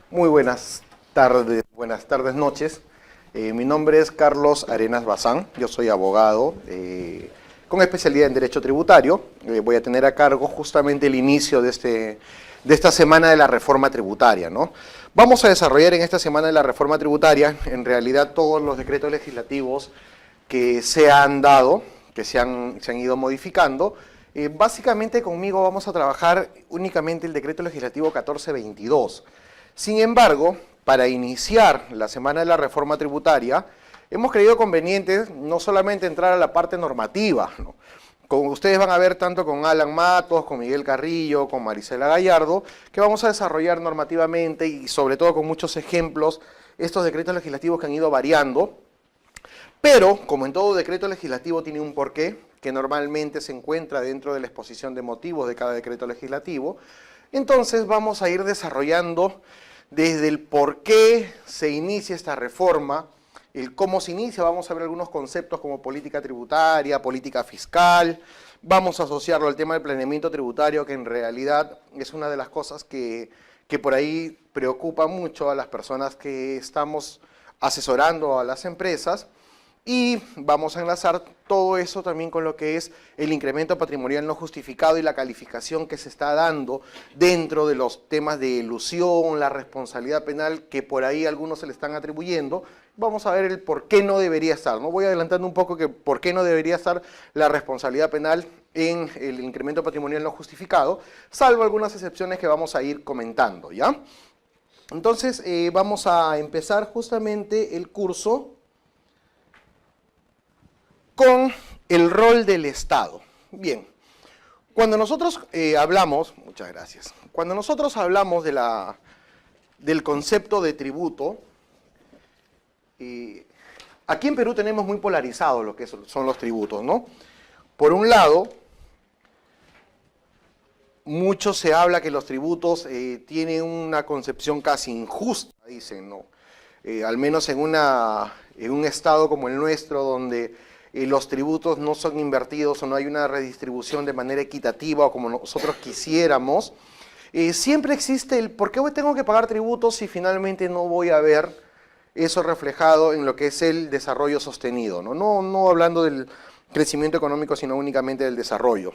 Muy buenas tardes, noches. Mi nombre es Carlos Arenas Bazán, yo soy abogado con especialidad en Derecho Tributario. Voy a tener a cargo justamente el inicio de esta semana de la reforma tributaria, ¿no? Vamos a desarrollar en esta semana de la reforma tributaria, en realidad, todos los decretos legislativos que se han dado, que se han ido modificando. Básicamente conmigo vamos a trabajar únicamente el decreto legislativo 1422. Sin embargo, para iniciar la semana de la reforma tributaria, hemos creído conveniente no solamente entrar a la parte normativa, ¿no? Como ustedes van a ver tanto con Alan Matos, con Miguel Carrillo, con Marisela Gallardo, que vamos a desarrollar normativamente y sobre todo con muchos ejemplos estos decretos legislativos que han ido variando, pero como en todo decreto legislativo tiene un porqué, que normalmente se encuentra dentro de la exposición de motivos de cada decreto legislativo. Entonces vamos a ir desarrollando desde el por qué se inicia esta reforma, el cómo se inicia. Vamos a ver algunos conceptos como política tributaria, política fiscal. Vamos a asociarlo al tema del planeamiento tributario, que en realidad es una de las cosas que por ahí preocupa mucho a las personas que estamos asesorando a las empresas. Y vamos a enlazar todo eso también con lo que es el incremento patrimonial no justificado y la calificación que se está dando dentro de los temas de elusión, la responsabilidad penal que por ahí algunos se le están atribuyendo. Vamos a ver el por qué no debería estar, ¿no? Voy adelantando un poco que por qué no debería estar la responsabilidad penal en el incremento patrimonial no justificado, salvo algunas excepciones que vamos a ir comentando, ¿ya? Entonces, vamos a empezar justamente el curso con el rol del Estado. Bien, cuando nosotros hablamos, muchas gracias, cuando nosotros hablamos del concepto de tributo, aquí en Perú tenemos muy polarizado lo que son los tributos, ¿no? Por un lado, mucho se habla que los tributos tienen una concepción casi injusta, dicen, ¿no? Al menos en un estado como el nuestro, donde los tributos no son invertidos o no hay una redistribución de manera equitativa o como nosotros quisiéramos, siempre existe el ¿por qué tengo que pagar tributos si finalmente no voy a ver eso reflejado en lo que es el desarrollo sostenido, ¿no? No hablando del crecimiento económico, sino únicamente del desarrollo.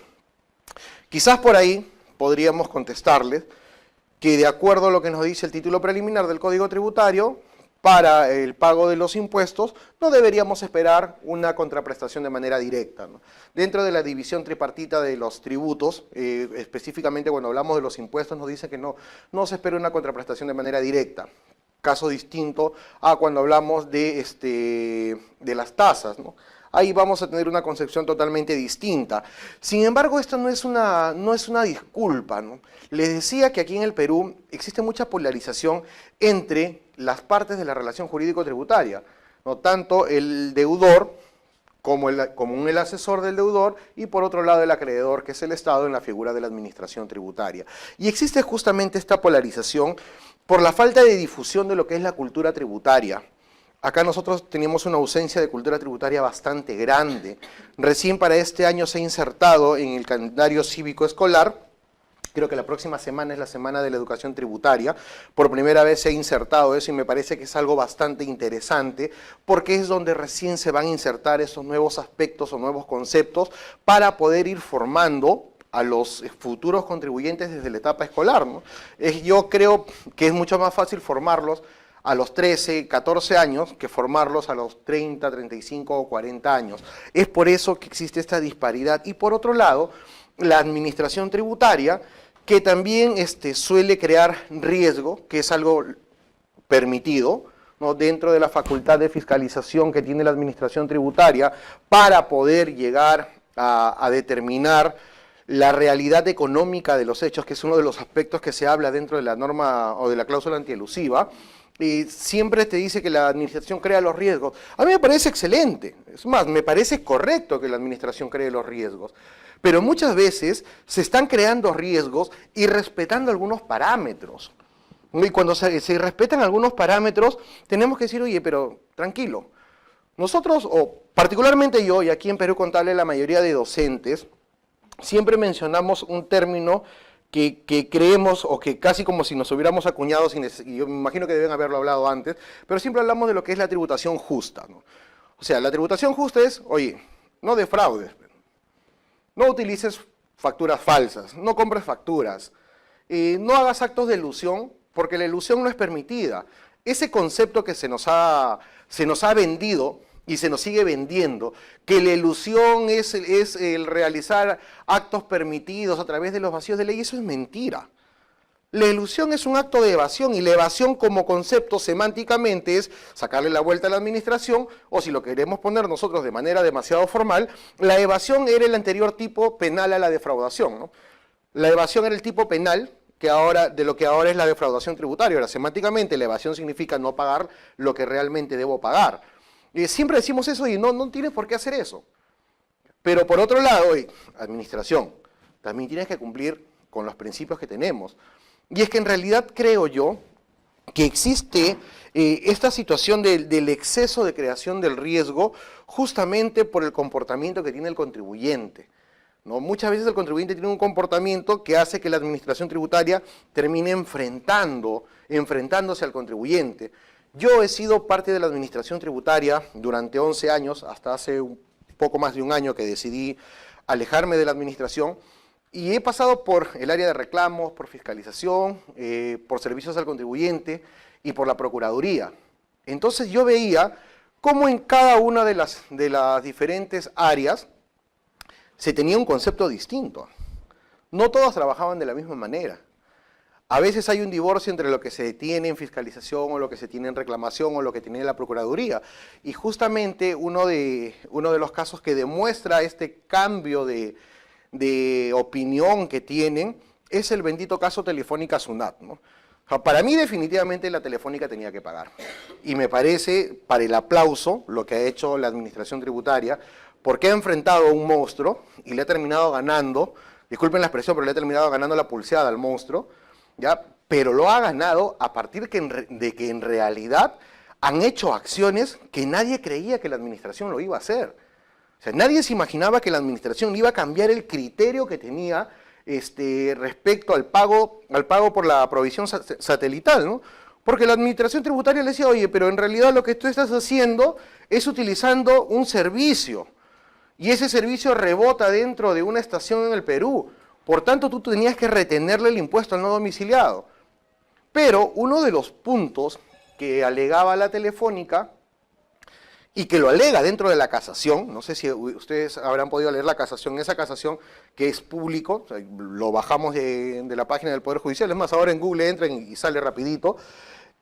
Quizás por ahí podríamos contestarles que de acuerdo a lo que nos dice el título preliminar del Código Tributario, para el pago de los impuestos, no deberíamos esperar una contraprestación de manera directa, ¿no? Dentro de la división tripartita de los tributos, específicamente cuando hablamos de los impuestos, nos dice que no se espera una contraprestación de manera directa. Caso distinto a cuando hablamos de las tasas, ¿no? Ahí vamos a tener una concepción totalmente distinta. Sin embargo, esto no es una disculpa, ¿no? Les decía que aquí en el Perú existe mucha polarización entre las partes de la relación jurídico-tributaria, ¿no? Tanto el deudor como el asesor del deudor y por otro lado el acreedor, que es el Estado en la figura de la administración tributaria. Y existe justamente esta polarización por la falta de difusión de lo que es la cultura tributaria. Acá nosotros tenemos una ausencia de cultura tributaria bastante grande. Recién para este año se ha insertado en el calendario cívico escolar, creo que la próxima semana es la semana de la educación tributaria, por primera vez se ha insertado eso y me parece que es algo bastante interesante porque es donde recién se van a insertar esos nuevos aspectos o nuevos conceptos para poder ir formando a los futuros contribuyentes desde la etapa escolar, ¿no? Yo creo que es mucho más fácil formarlos a los 13, 14 años que formarlos a los 30, 35 o 40 años. Es por eso que existe esta disparidad. Y por otro lado, la administración tributaria, que también suele crear riesgo, que es algo permitido, ¿no? Dentro de la facultad de fiscalización que tiene la administración tributaria para poder llegar a determinar la realidad económica de los hechos, que es uno de los aspectos que se habla dentro de la norma o de la cláusula antielusiva. Siempre te dice que la administración crea los riesgos. A mí me parece excelente, es más, me parece correcto que la administración cree los riesgos, pero muchas veces se están creando riesgos y respetando algunos parámetros. Y cuando se respetan algunos parámetros, tenemos que decir, oye, pero tranquilo. Nosotros, o particularmente yo, y aquí en Perú Contable la mayoría de docentes, siempre mencionamos un término que creemos, o que casi como si nos hubiéramos acuñado, y yo me imagino que deben haberlo hablado antes, pero siempre hablamos de lo que es la tributación justa, ¿no? O sea, la tributación justa es, oye, no defraudes, no utilices facturas falsas, no compres facturas, no hagas actos de elusión, porque la elusión no es permitida. Ese concepto que se nos ha vendido y se nos sigue vendiendo, que la elusión es el realizar actos permitidos a través de los vacíos de ley, eso es mentira. La elusión es un acto de evasión, y la evasión como concepto semánticamente es sacarle la vuelta a la administración, o si lo queremos poner nosotros de manera demasiado formal, la evasión era el anterior tipo penal a la defraudación, ¿no? La evasión era el tipo penal de lo que ahora es la defraudación tributaria. Ahora, semánticamente, la evasión significa no pagar lo que realmente debo pagar. Siempre decimos eso y no tienes por qué hacer eso. Pero por otro lado, administración, también tienes que cumplir con los principios que tenemos. Y es que en realidad creo yo que existe esta situación del exceso de creación del riesgo justamente por el comportamiento que tiene el contribuyente, ¿no? Muchas veces el contribuyente tiene un comportamiento que hace que la administración tributaria termine enfrentándose al contribuyente. Yo he sido parte de la administración tributaria durante 11 años, hasta hace un poco más de un año que decidí alejarme de la administración, y he pasado por el área de reclamos, por fiscalización, por servicios al contribuyente y por la Procuraduría. Entonces yo veía cómo en cada una de las diferentes áreas se tenía un concepto distinto. No todos trabajaban de la misma manera. A veces hay un divorcio entre lo que se tiene en fiscalización o lo que se tiene en reclamación o lo que tiene la Procuraduría. Y justamente uno de los casos que demuestra este cambio de opinión que tienen es el bendito caso Telefónica Sunat, ¿no? O sea, para mí definitivamente la Telefónica tenía que pagar. Y me parece, para el aplauso, lo que ha hecho la administración tributaria, porque ha enfrentado a un monstruo y le ha terminado ganando, disculpen la expresión, pero le ha terminado ganando la pulseada al monstruo, ¿ya? Pero lo ha ganado a partir de que en realidad han hecho acciones que nadie creía que la administración lo iba a hacer. O sea, nadie se imaginaba que la administración iba a cambiar el criterio que tenía respecto al pago por la provisión satelital, ¿no? Porque la administración tributaria le decía, oye, pero en realidad lo que tú estás haciendo es utilizando un servicio, y ese servicio rebota dentro de una estación en el Perú. Por tanto, tú tenías que retenerle el impuesto al no domiciliado. Pero uno de los puntos que alegaba la Telefónica, y que lo alega dentro de la casación, no sé si ustedes habrán podido leer la casación, esa casación que es público, o sea, lo bajamos de la página del Poder Judicial, es más, ahora en Google entran y sale rapidito.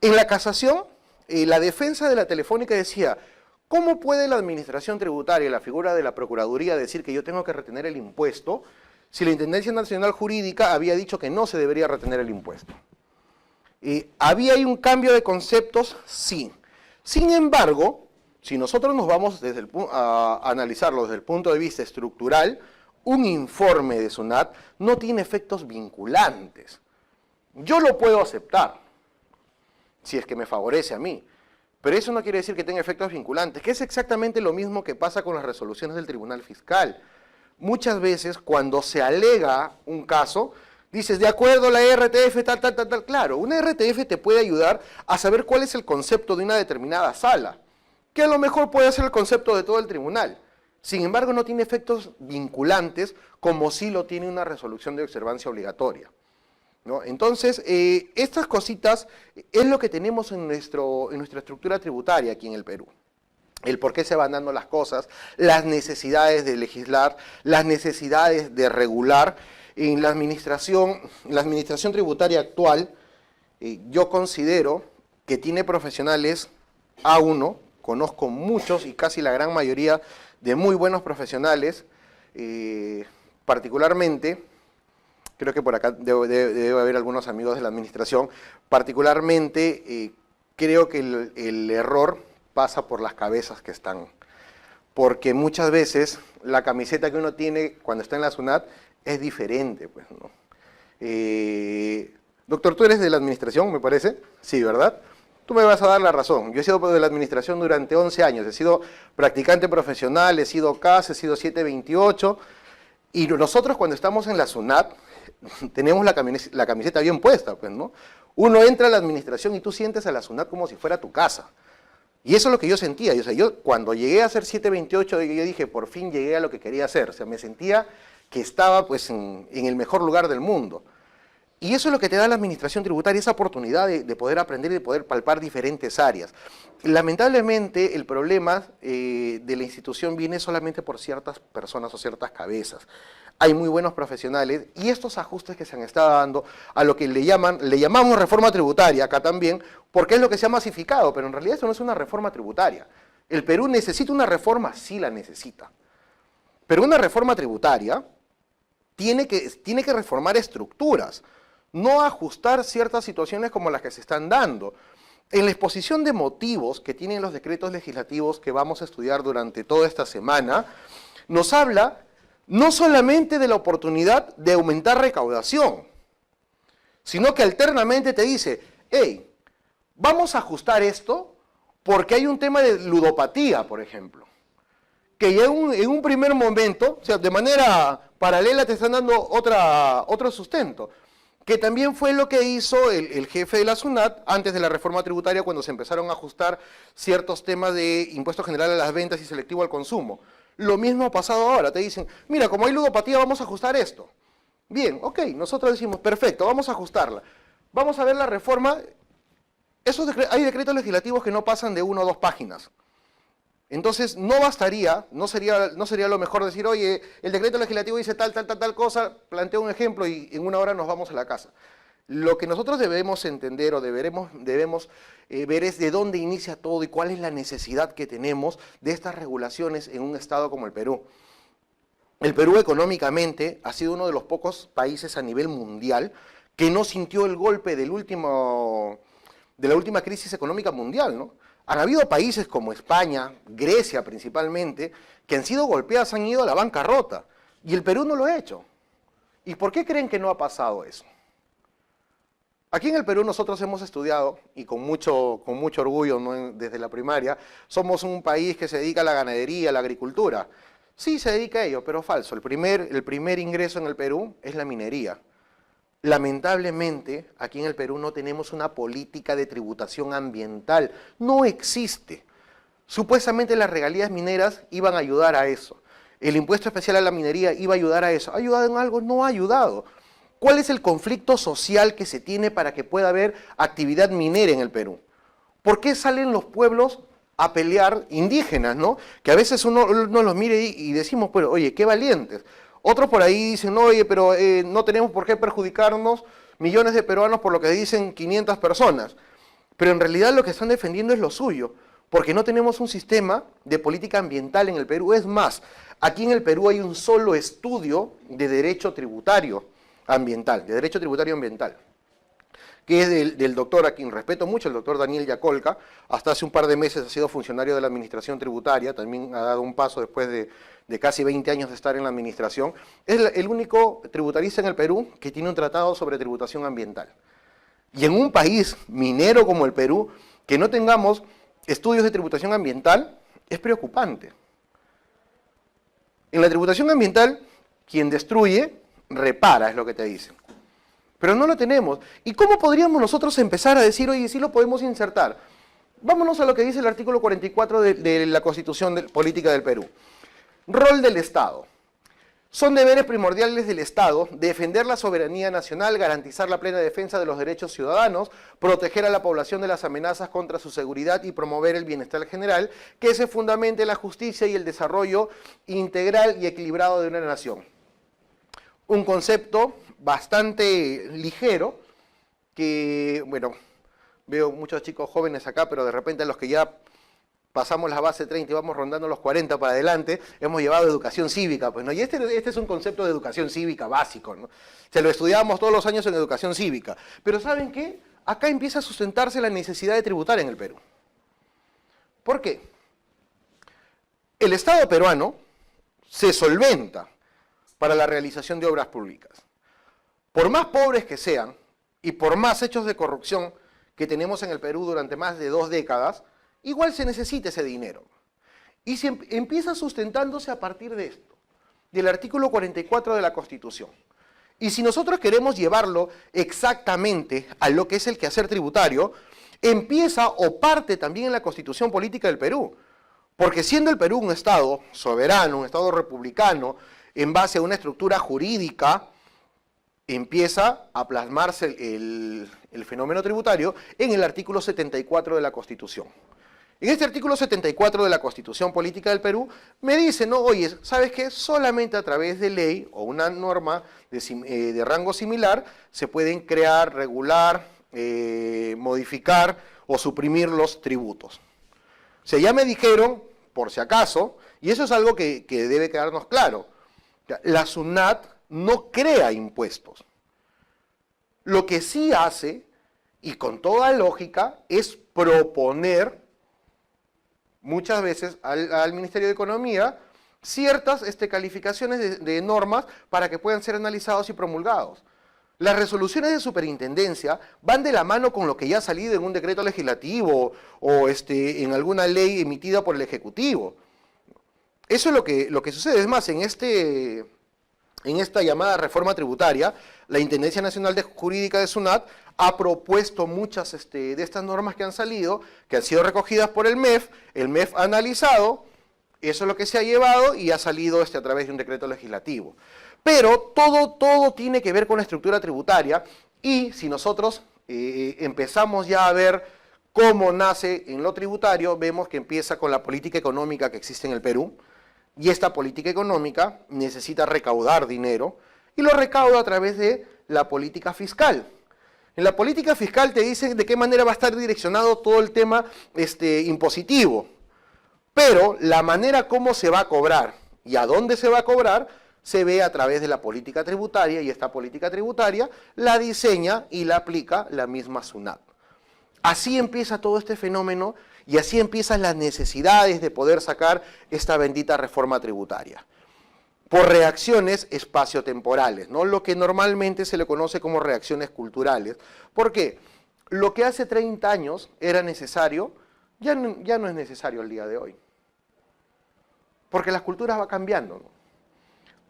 En la casación, la defensa de la Telefónica decía, ¿cómo puede la administración tributaria, la figura de la Procuraduría, decir que yo tengo que retener el impuesto si la Intendencia Nacional Jurídica había dicho que no se debería retener el impuesto? ¿Había ahí un cambio de conceptos? Sí. Sin embargo, si nosotros nos vamos a analizarlo desde el punto de vista estructural, un informe de SUNAT no tiene efectos vinculantes. Yo lo puedo aceptar, si es que me favorece a mí, pero eso no quiere decir que tenga efectos vinculantes, que es exactamente lo mismo que pasa con las resoluciones del Tribunal Fiscal. Muchas veces, cuando se alega un caso, dices, de acuerdo a la RTF, tal. Claro, una RTF te puede ayudar a saber cuál es el concepto de una determinada sala, que a lo mejor puede ser el concepto de todo el tribunal. Sin embargo, no tiene efectos vinculantes como sí lo tiene una resolución de observancia obligatoria, ¿no? Entonces, estas cositas es lo que tenemos en nuestra estructura tributaria aquí en el Perú. El por qué se van dando las cosas, las necesidades de legislar, las necesidades de regular. En la administración tributaria actual, yo considero que tiene profesionales A1, conozco muchos y casi la gran mayoría de muy buenos profesionales, particularmente, creo que por acá debe haber algunos amigos de la administración, particularmente creo que el error pasa por las cabezas que están, porque muchas veces la camiseta que uno tiene cuando está en la SUNAT es diferente, pues, ¿no? Doctor, ¿tú eres de la administración, me parece? Sí, ¿verdad? Tú me vas a dar la razón. Yo he sido de la administración durante 11 años, he sido practicante profesional, he sido CAS, he sido 728, Y nosotros cuando estamos en la SUNAT tenemos la camiseta bien puesta, pues, ¿no? Uno entra a la administración y tú sientes a la SUNAT como si fuera tu casa. Y eso es lo que yo sentía. O sea, yo cuando llegué a hacer 728, yo dije, por fin llegué a lo que quería hacer. O sea, me sentía que estaba pues en el mejor lugar del mundo. Y eso es lo que te da la administración tributaria, esa oportunidad de poder aprender y de poder palpar diferentes áreas. Lamentablemente, el problema de la institución viene solamente por ciertas personas o ciertas cabezas. Hay muy buenos profesionales y estos ajustes que se han estado dando a lo que le llamamos reforma tributaria acá también, porque es lo que se ha masificado, pero en realidad esto no es una reforma tributaria. ¿El Perú necesita una reforma? Sí la necesita. Pero una reforma tributaria tiene que reformar estructuras, no ajustar ciertas situaciones como las que se están dando. En la exposición de motivos que tienen los decretos legislativos que vamos a estudiar durante toda esta semana, nos habla no solamente de la oportunidad de aumentar recaudación, sino que alternamente te dice, hey, vamos a ajustar esto porque hay un tema de ludopatía, por ejemplo, que ya en un primer momento, o sea, de manera paralela te están dando otro sustento, que también fue lo que hizo el jefe de la SUNAT antes de la reforma tributaria cuando se empezaron a ajustar ciertos temas de impuesto general a las ventas y selectivo al consumo. Lo mismo ha pasado ahora, te dicen, mira, como hay ludopatía vamos a ajustar esto. Bien, ok, nosotros decimos, perfecto, vamos a ajustarla. Vamos a ver la reforma. Hay decretos legislativos que no pasan de 1 o 2 páginas. Entonces, no bastaría, no sería lo mejor decir, oye, el decreto legislativo dice tal cosa, planteo un ejemplo y en 1 hora nos vamos a la casa. Lo que nosotros debemos entender o debemos ver es de dónde inicia todo y cuál es la necesidad que tenemos de estas regulaciones en un estado como el Perú. El Perú económicamente ha sido uno de los pocos países a nivel mundial que no sintió el golpe de la última crisis económica mundial, ¿no? Han habido países como España, Grecia principalmente, que han sido golpeadas, han ido a la bancarrota, y el Perú no lo ha hecho. ¿Y por qué creen que no ha pasado eso? Aquí en el Perú nosotros hemos estudiado, y con mucho orgullo, ¿no?, desde la primaria, somos un país que se dedica a la ganadería, a la agricultura. Sí, se dedica a ello, pero falso. El primer ingreso en el Perú es la minería. Lamentablemente, aquí en el Perú no tenemos una política de tributación ambiental. No existe. Supuestamente las regalías mineras iban a ayudar a eso. El impuesto especial a la minería iba a ayudar a eso. ¿Ha ayudado en algo? No ha ayudado. ¿Cuál es el conflicto social que se tiene para que pueda haber actividad minera en el Perú? ¿Por qué salen los pueblos a pelear indígenas, ¿no? Que a veces uno los mire y decimos, pues, oye, qué valientes. Otros por ahí dicen, no, oye, pero no tenemos por qué perjudicarnos millones de peruanos por lo que dicen 500 personas. Pero en realidad lo que están defendiendo es lo suyo, porque no tenemos un sistema de política ambiental en el Perú. Es más, aquí en el Perú hay un solo estudio de derecho tributario ambiental, que es del doctor, a quien respeto mucho, el doctor Daniel Yacolca. Hasta hace un par de meses ha sido funcionario de la administración tributaria, también ha dado un paso después de casi 20 años de estar en la administración. Es el único tributarista en el Perú que tiene un tratado sobre tributación ambiental. Y en un país minero como el Perú, que no tengamos estudios de tributación ambiental, es preocupante. En la tributación ambiental, quien destruye, repara, es lo que te dicen. Pero no lo tenemos. ¿Y cómo podríamos nosotros empezar a decir, oye, sí lo podemos insertar? Vámonos a lo que dice el artículo 44 de la Constitución Política del Perú. Rol del Estado. Son deberes primordiales del Estado defender la soberanía nacional, garantizar la plena defensa de los derechos ciudadanos, proteger a la población de las amenazas contra su seguridad y promover el bienestar general, que se fundamente en la justicia y el desarrollo integral y equilibrado de una nación. Un concepto bastante ligero que, bueno, veo muchos chicos jóvenes acá, pero de repente a los que ya pasamos la base 30 y vamos rondando los 40 para adelante, hemos llevado educación cívica, pues, ¿no? Y este es un concepto de educación cívica básico, ¿no? Se lo estudiábamos todos los años en educación cívica. Pero ¿saben qué? Acá empieza a sustentarse la necesidad de tributar en el Perú. ¿Por qué? El Estado peruano se solventa para la realización de obras públicas. Por más pobres que sean y por más hechos de corrupción que tenemos en el Perú durante más de 2 décadas, igual se necesita ese dinero. Y se empieza sustentándose a partir de esto. del artículo 44 de la Constitución. Y si nosotros queremos llevarlo exactamente a lo que es el quehacer tributario, empieza o parte también en la Constitución Política del Perú. Porque siendo el Perú un Estado soberano, un Estado republicano, en base a una estructura jurídica, empieza a plasmarse el fenómeno tributario en el artículo 74 de la Constitución. En este artículo 74 de la Constitución Política del Perú me dice, no, oye, ¿sabes qué? Solamente a través de ley o una norma de rango similar se pueden crear, regular, modificar o suprimir los tributos. O sea, ya me dijeron, por si acaso, y eso es algo que debe quedarnos claro, la SUNAT no crea impuestos. Lo que sí hace, y con toda lógica, es proponer muchas veces al Ministerio de Economía ciertas calificaciones de normas para que puedan ser analizados y promulgados. Las resoluciones de superintendencia van de la mano con lo que ya ha salido en un decreto legislativo o en alguna ley emitida por el Ejecutivo. Eso es lo que sucede. Es más, en esta llamada reforma tributaria, la Intendencia Nacional Jurídica de SUNAT ha propuesto muchas de estas normas que han salido, que han sido recogidas por el MEF ha analizado, eso es lo que se ha llevado y ha salido a través de un decreto legislativo. Pero todo tiene que ver con la estructura tributaria y si nosotros empezamos ya a ver cómo nace en lo tributario, vemos que empieza con la política económica que existe en el Perú, y esta política económica necesita recaudar dinero y lo recauda a través de la política fiscal. En la política fiscal te dicen de qué manera va a estar direccionado todo el tema impositivo, pero la manera cómo se va a cobrar y a dónde se va a cobrar se ve a través de la política tributaria y esta política tributaria la diseña y la aplica la misma SUNAT. Así empieza todo este fenómeno y así empiezan las necesidades de poder sacar esta bendita reforma tributaria. Por reacciones espaciotemporales, ¿no? Lo que normalmente se le conoce como reacciones culturales. ¿Por qué? Lo que hace 30 años era necesario, ya no es necesario el día de hoy. Porque las culturas van cambiando, ¿no?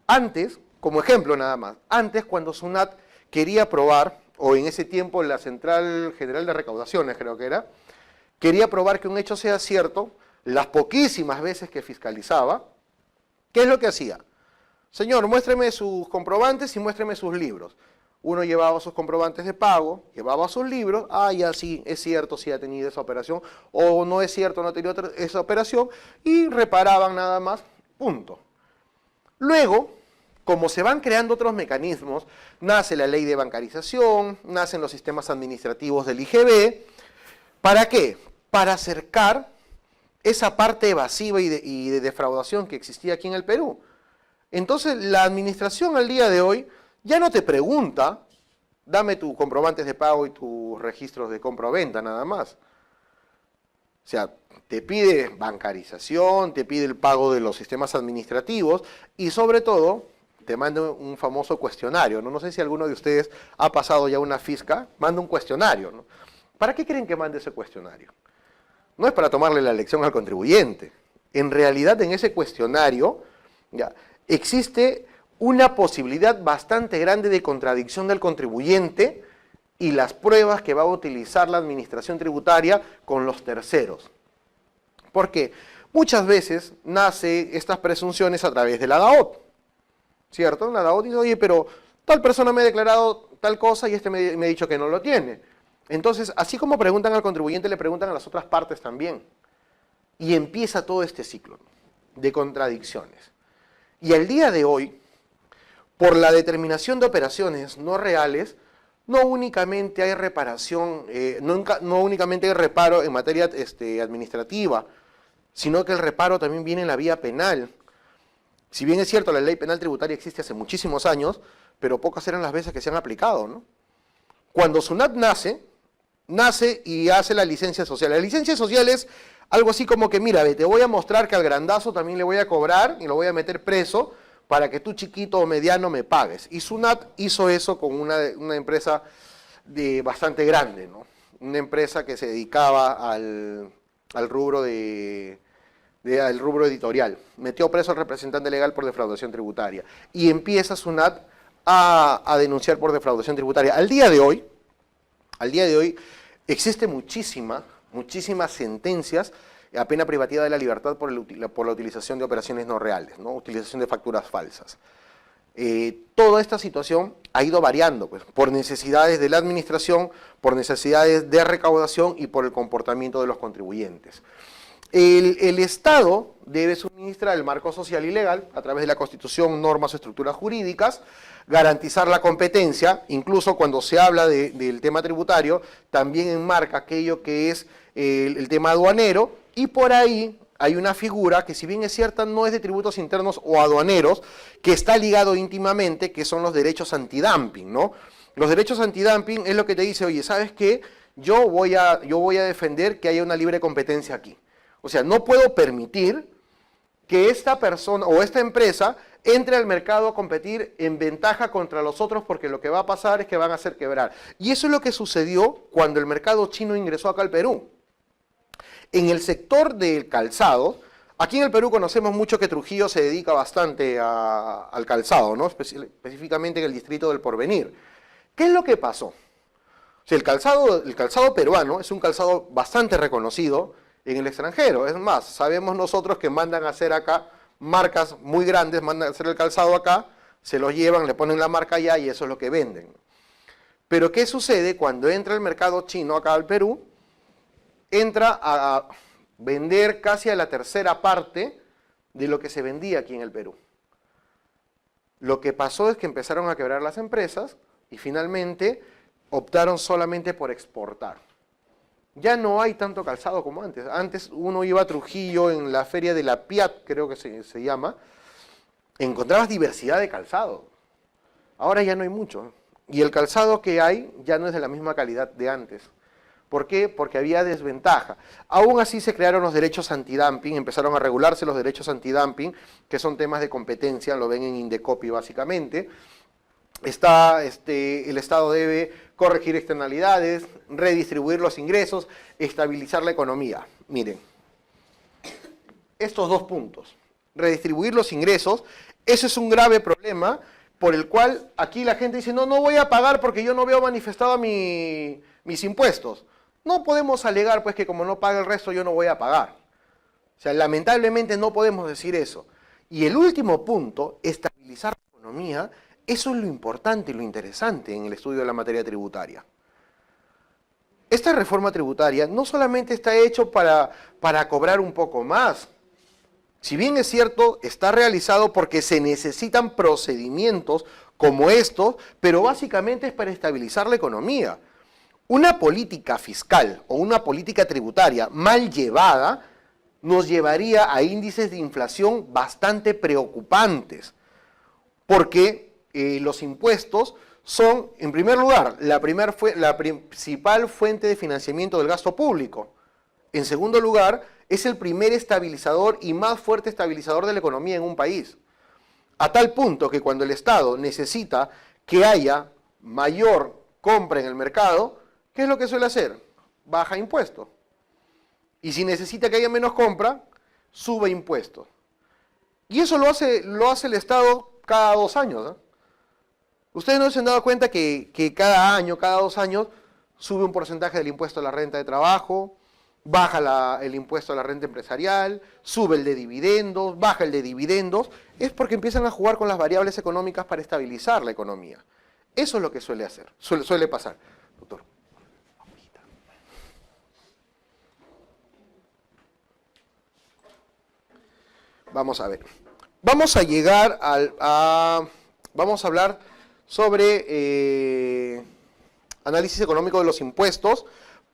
Antes, como ejemplo nada más, antes cuando SUNAT quería probar, o en ese tiempo la Central General de Recaudaciones creo que era, quería probar que un hecho sea cierto, las poquísimas veces que fiscalizaba, ¿qué es lo que hacía? Señor, muéstreme sus comprobantes y muéstreme sus libros. Uno llevaba sus comprobantes de pago, llevaba sus libros, ya sí, es cierto, sí ha tenido esa operación, o no es cierto, no ha tenido esa operación, y reparaban nada más, punto. Luego, como se van creando otros mecanismos, nace la ley de bancarización, nacen los sistemas administrativos del IGB. ¿Para qué? Para acercar esa parte evasiva y de defraudación que existía aquí en el Perú. Entonces, la administración al día de hoy ya no te pregunta, dame tus comprobantes de pago y tus registros de compra-venta nada más. O sea, te pide bancarización, te pide el pago de los sistemas administrativos y sobre todo te manda un famoso cuestionario, ¿no? No sé si alguno de ustedes ha pasado ya una fisca, manda un cuestionario, ¿no? ¿Para qué creen que mande ese cuestionario? No es para tomarle la lección al contribuyente. En realidad, en ese cuestionario ya, existe una posibilidad bastante grande de contradicción del contribuyente y las pruebas que va a utilizar la administración tributaria con los terceros. ¿Por qué? Muchas veces nace estas presunciones a través de la DAOT, ¿cierto? La DAOT dice, oye, pero tal persona me ha declarado tal cosa y me ha dicho que no lo tiene. Entonces, así como preguntan al contribuyente, le preguntan a las otras partes también. Y empieza todo este ciclo de contradicciones. Y al día de hoy, por la determinación de operaciones no reales, no únicamente hay reparación, no únicamente hay reparo en materia administrativa, sino que el reparo también viene en la vía penal. Si bien es cierto, la ley penal tributaria existe hace muchísimos años, pero pocas eran las veces que se han aplicado, ¿no? Cuando SUNAT nace y hace la licencia social. La licencia social es algo así como que, mira, te voy a mostrar que al grandazo también le voy a cobrar y lo voy a meter preso para que tú chiquito o mediano me pagues. Y SUNAT hizo eso con una empresa bastante grande, ¿no? Una empresa que se dedicaba al rubro de del rubro editorial. Metió preso al representante legal por defraudación tributaria. Y empieza SUNAT a denunciar por defraudación tributaria. Al día de hoy, existe muchísimas sentencias a pena privativa de la libertad por la utilización de operaciones no reales, ¿no? Utilización de facturas falsas. Toda esta situación ha ido variando, pues, por necesidades de la administración, por necesidades de recaudación y por el comportamiento de los contribuyentes. El Estado debe suministrar el marco social y legal a través de la Constitución, normas o estructuras jurídicas, garantizar la competencia, incluso cuando se habla del tema tributario, también enmarca aquello que es el tema aduanero, y por ahí hay una figura que, si bien es cierta, no es de tributos internos o aduaneros, que está ligado íntimamente, que son los derechos antidumping, ¿no? Los derechos antidumping es lo que te dice, oye, ¿sabes qué? Yo voy a defender que haya una libre competencia aquí. O sea, no puedo permitir que esta persona o esta empresa entre al mercado a competir en ventaja contra los otros, porque lo que va a pasar es que van a hacer quebrar. Y eso es lo que sucedió cuando el mercado chino ingresó acá al Perú. En el sector del calzado, aquí en el Perú conocemos mucho que Trujillo se dedica bastante al calzado, ¿no? Específicamente en el distrito del Porvenir. ¿Qué es lo que pasó? O sea, el calzado peruano es un calzado bastante reconocido en el extranjero. Es más, sabemos nosotros que mandan a hacer acá marcas muy grandes, mandan a hacer el calzado acá, se los llevan, le ponen la marca allá y eso es lo que venden. Pero ¿qué sucede cuando entra el mercado chino acá al Perú? Entra a vender casi a la tercera parte de lo que se vendía aquí en el Perú. Lo que pasó es que empezaron a quebrar las empresas y finalmente optaron solamente por exportar. Ya no hay tanto calzado como antes. Antes uno iba a Trujillo en la feria de la Piat, creo que se llama, encontrabas diversidad de calzado. Ahora ya no hay mucho. Y el calzado que hay ya no es de la misma calidad de antes. ¿Por qué? Porque había desventaja. Aún así se crearon los derechos antidumping, empezaron a regularse los derechos antidumping, que son temas de competencia, lo ven en Indecopi básicamente. El Estado debe corregir externalidades, redistribuir los ingresos, estabilizar la economía. Miren, estos dos puntos, redistribuir los ingresos, ese es un grave problema por el cual aquí la gente dice, no voy a pagar porque yo no veo manifestado mis impuestos. No podemos alegar pues que como no paga el resto yo no voy a pagar. O sea, lamentablemente no podemos decir eso. Y el último punto, estabilizar la economía, eso es lo importante y lo interesante en el estudio de la materia tributaria. Esta reforma tributaria no solamente está hecho para cobrar un poco más. Si bien es cierto, está realizado porque se necesitan procedimientos como estos, pero básicamente es para estabilizar la economía. Una política fiscal o una política tributaria mal llevada nos llevaría a índices de inflación bastante preocupantes, porque los impuestos son, en primer lugar, la principal fuente de financiamiento del gasto público. En segundo lugar, es el primer estabilizador y más fuerte estabilizador de la economía en un país. A tal punto que cuando el Estado necesita que haya mayor compra en el mercado, ¿qué es lo que suele hacer? Baja impuestos. Y si necesita que haya menos compra, sube impuestos. Y eso lo hace el Estado cada 2 años, ¿no? Ustedes no se han dado cuenta que cada año, cada 2 años, sube un porcentaje del impuesto a la renta de trabajo, baja el impuesto a la renta empresarial, sube el de dividendos, baja el de dividendos. Es porque empiezan a jugar con las variables económicas para estabilizar la economía. Eso es lo que suele pasar. Doctor. Vamos a ver. Vamos a llegar vamos a hablar sobre análisis económico de los impuestos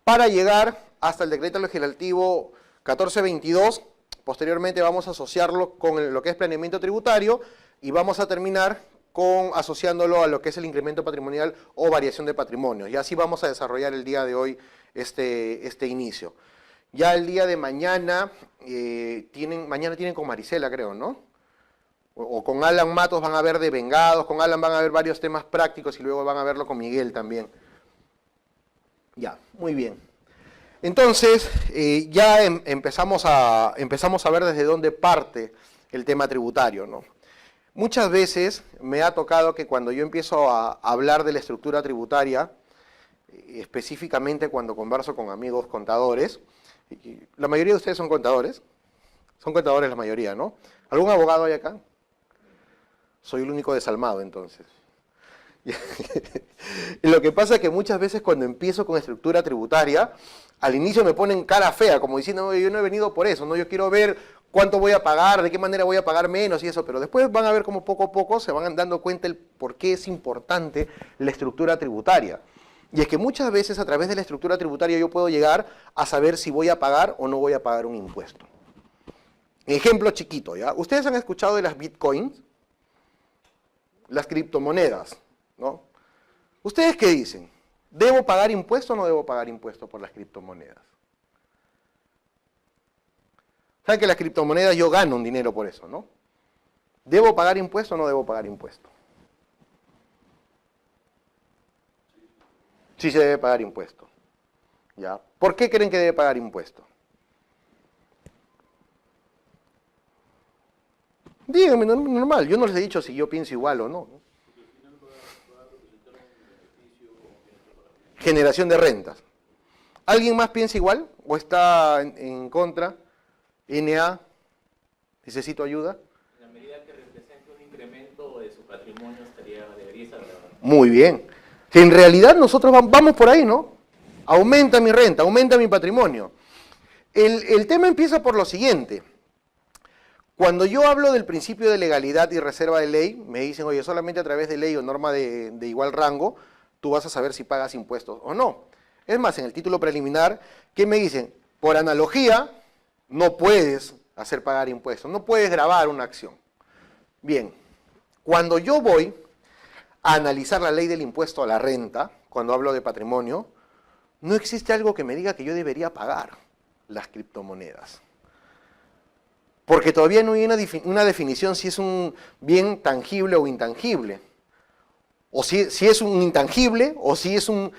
para llegar hasta el decreto legislativo 1422. Posteriormente vamos a asociarlo con lo que es planeamiento tributario y vamos a terminar asociándolo a lo que es el incremento patrimonial o variación de patrimonio. Y así vamos a desarrollar el día de hoy este inicio. Ya el día de mañana, tienen con Marisela, creo, ¿no? O con Alan Matos van a ver de vengados, con Alan van a ver varios temas prácticos y luego van a verlo con Miguel también. Ya, muy bien. Entonces, ya empezamos a ver desde dónde parte el tema tributario, ¿no? Muchas veces me ha tocado que cuando yo empiezo a hablar de la estructura tributaria, específicamente cuando converso con amigos contadores, la mayoría de ustedes son contadores la mayoría, ¿no? ¿Algún abogado hay acá? Soy el único desalmado, entonces. Y lo que pasa es que muchas veces cuando empiezo con estructura tributaria, al inicio me ponen cara fea, como diciendo, yo no he venido por eso, ¿no? Yo quiero ver cuánto voy a pagar, de qué manera voy a pagar menos y eso, pero después van a ver cómo poco a poco se van dando cuenta el por qué es importante la estructura tributaria. Y es que muchas veces a través de la estructura tributaria yo puedo llegar a saber si voy a pagar o no voy a pagar un impuesto. Ejemplo chiquito, ¿ya? ¿Ustedes han escuchado de las bitcoins? Las criptomonedas, ¿no? ¿Ustedes qué dicen? ¿Debo pagar impuesto o no debo pagar impuesto por las criptomonedas? ¿Saben que las criptomonedas yo gano un dinero por eso, no? ¿Debo pagar impuesto o no debo pagar impuesto? Sí se debe pagar impuesto. ¿Ya? ¿Por qué creen que debe pagar impuesto? Díganme, normal, yo no les he dicho si yo pienso igual o no. Generación de rentas. ¿Alguien más piensa igual o está en contra? NA, ¿necesito ayuda? En la medida que represente un incremento de su patrimonio, debería estar grabado. Muy bien. En realidad nosotros vamos por ahí, ¿no? Aumenta mi renta, aumenta mi patrimonio. El tema empieza por lo siguiente. Cuando yo hablo del principio de legalidad y reserva de ley, me dicen, oye, solamente a través de ley o norma de igual rango, tú vas a saber si pagas impuestos o no. Es más, en el título preliminar, ¿qué me dicen? Por analogía, no puedes hacer pagar impuestos, no puedes gravar una acción. Bien, cuando yo voy a analizar la ley del impuesto a la renta, cuando hablo de patrimonio, no existe algo que me diga que yo debería pagar las criptomonedas. Porque todavía no hay una definición si es un bien tangible o intangible. O si es un intangible o si es un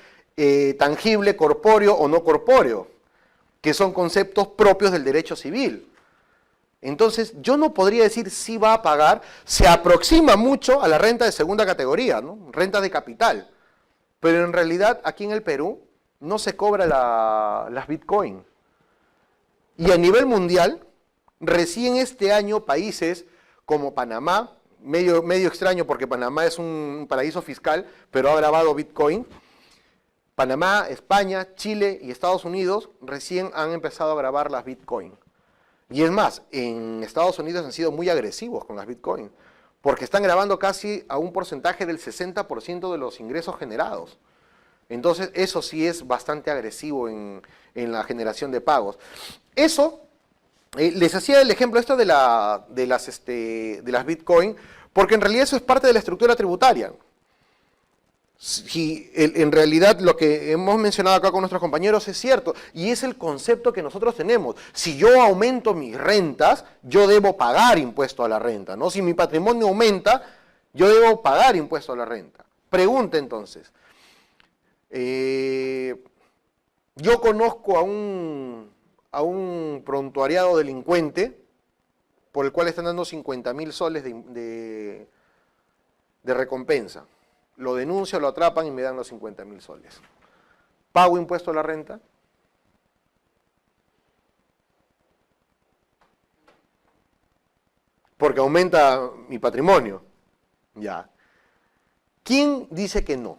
tangible, corpóreo o no corpóreo, que son conceptos propios del derecho civil. Entonces, yo no podría decir si va a pagar, se aproxima mucho a la renta de segunda categoría, ¿no? Renta de capital. Pero en realidad, aquí en el Perú, no se cobra las Bitcoin. Y a nivel mundial, recién este año países como Panamá, medio extraño porque Panamá es un paraíso fiscal, pero ha grabado Bitcoin. Panamá, España, Chile y Estados Unidos recién han empezado a grabar las Bitcoin. Y es más, en Estados Unidos han sido muy agresivos con las Bitcoin, porque están grabando casi a un porcentaje del 60% de los ingresos generados. Entonces, eso sí es bastante agresivo en la generación de pagos. Eso, les hacía el ejemplo esto de las Bitcoin, porque en realidad eso es parte de la estructura tributaria. Si en realidad lo que hemos mencionado acá con nuestros compañeros es cierto, y es el concepto que nosotros tenemos. Si yo aumento mis rentas, yo debo pagar impuesto a la renta, ¿no? Si mi patrimonio aumenta, yo debo pagar impuesto a la renta. Pregunta entonces, yo conozco a un prontuariado delincuente por el cual están dando 50.000 soles de recompensa. Lo denuncio, lo atrapan y me dan los 50.000 soles. ¿Pago impuesto a la renta? Porque aumenta mi patrimonio. Ya. ¿Quién dice que no?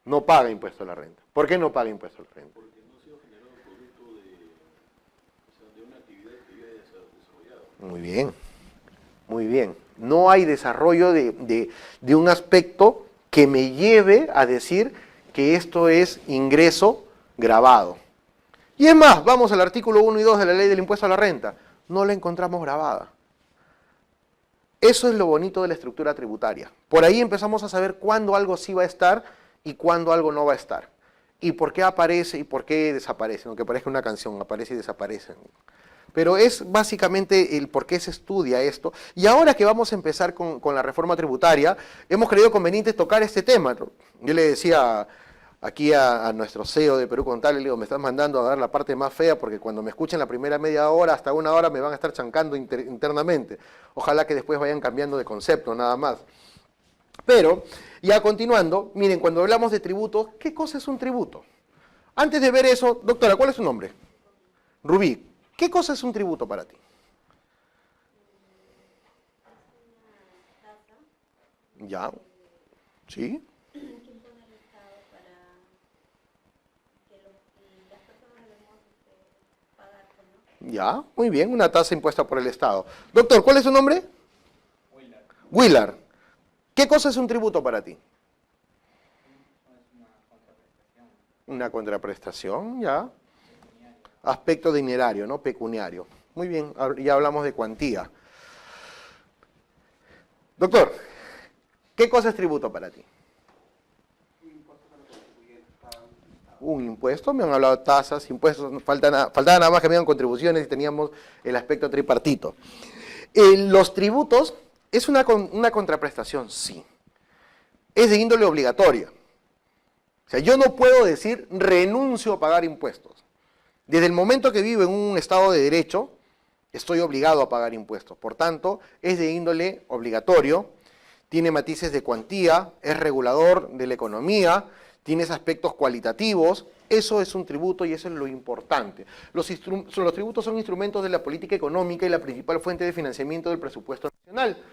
No paga impuesto a la renta. ¿Por qué no paga impuesto a la renta? Porque no ha sido generado producto de una actividad que yo haya desarrollado. Muy bien, muy bien. No hay desarrollo de un aspecto que me lleve a decir que esto es ingreso grabado. Y es más, vamos al artículo 1 y 2 de la ley del impuesto a la renta. No la encontramos grabada. Eso es lo bonito de la estructura tributaria. Por ahí empezamos a saber cuándo algo sí va a estar y cuándo algo no va a estar. Y por qué aparece y por qué desaparece. Aunque parezca una canción, aparece y desaparece. Pero es básicamente el por qué se estudia esto. Y ahora que vamos a empezar con la reforma tributaria, hemos creído conveniente tocar este tema, ¿no? Yo le decía aquí a nuestro CEO de Perú Contable, le digo, me estás mandando a dar la parte más fea porque cuando me escuchen la primera media hora hasta una hora me van a estar chancando internamente. Ojalá que después vayan cambiando de concepto, nada más. Pero, ya continuando, miren, cuando hablamos de tributos, ¿qué cosa es un tributo? Antes de ver eso, doctora, ¿cuál es su nombre? Rubí, ¿qué cosa es un tributo para ti? Ya, ¿sí? Ya, muy bien, una tasa impuesta por el Estado. Doctor, ¿cuál es su nombre? Willard. Willard, ¿qué cosa es un tributo para ti? Una contraprestación, ya. Aspecto dinerario, ¿no? Pecuniario. Muy bien, ya hablamos de cuantía. Doctor, ¿qué cosa es tributo para ti? Un impuesto, me han hablado de tasas, impuestos, faltaba nada más que me digan contribuciones y teníamos el aspecto tripartito. Los tributos es una contraprestación, sí. Es de índole obligatoria. O sea, yo no puedo decir renuncio a pagar impuestos. Desde el momento que vivo en un estado de derecho, estoy obligado a pagar impuestos. Por tanto, es de índole obligatorio, tiene matices de cuantía, es regulador de la economía, tiene aspectos cualitativos. Eso es un tributo y eso es lo importante. Los tributos son instrumentos de la política económica y la principal fuente de financiamiento del presupuesto nacional.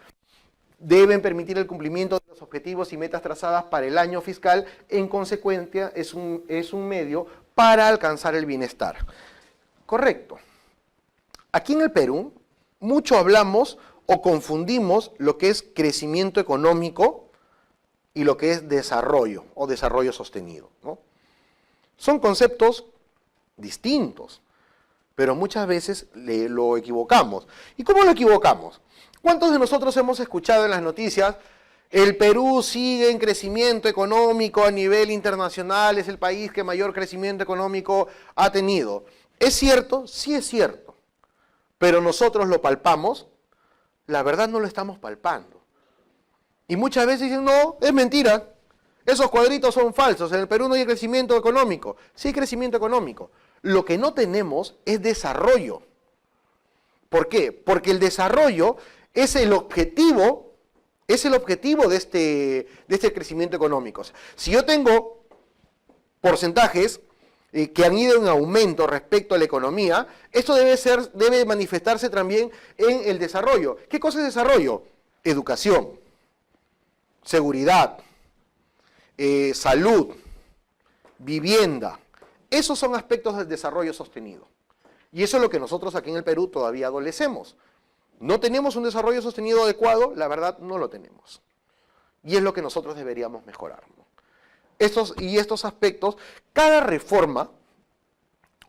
Deben permitir el cumplimiento de los objetivos y metas trazadas para el año fiscal. En consecuencia, es un medio para alcanzar el bienestar. Correcto. Aquí en el Perú, mucho hablamos o confundimos lo que es crecimiento económico y lo que es desarrollo o desarrollo sostenido, ¿no? Son conceptos distintos, pero muchas veces lo equivocamos. ¿Y cómo lo equivocamos? ¿Cuántos de nosotros hemos escuchado en las noticias, el Perú sigue en crecimiento económico a nivel internacional, es el país que mayor crecimiento económico ha tenido? ¿Es cierto? Sí es cierto. Pero nosotros lo palpamos, la verdad no lo estamos palpando. Y muchas veces dicen, no, es mentira, esos cuadritos son falsos, en el Perú no hay crecimiento económico. Sí hay crecimiento económico. Lo que no tenemos es desarrollo. ¿Por qué? Porque el desarrollo es el objetivo de este crecimiento económico. Si yo tengo porcentajes que han ido en aumento respecto a la economía, esto debe manifestarse también en el desarrollo. ¿Qué cosa es desarrollo? Educación, seguridad, salud, vivienda. Esos son aspectos del desarrollo sostenido. Y eso es lo que nosotros aquí en el Perú todavía adolecemos. ¿No tenemos un desarrollo sostenido adecuado? La verdad, no lo tenemos. Y es lo que nosotros deberíamos mejorar, ¿no? Estos aspectos, cada reforma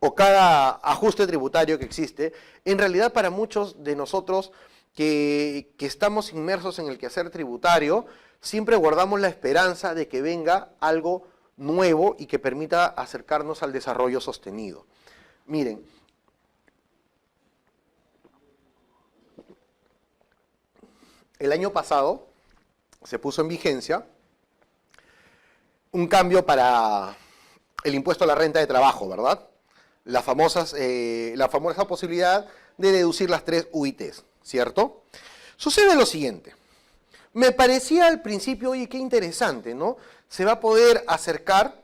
o cada ajuste tributario que existe, en realidad para muchos de nosotros que estamos inmersos en el quehacer tributario, siempre guardamos la esperanza de que venga algo nuevo y que permita acercarnos al desarrollo sostenido. Miren, el año pasado se puso en vigencia un cambio para el impuesto a la renta de trabajo, ¿verdad? La famosa posibilidad de deducir las 3 UITs, ¿cierto? Sucede lo siguiente. Me parecía al principio, oye, qué interesante, ¿no? Se va a poder acercar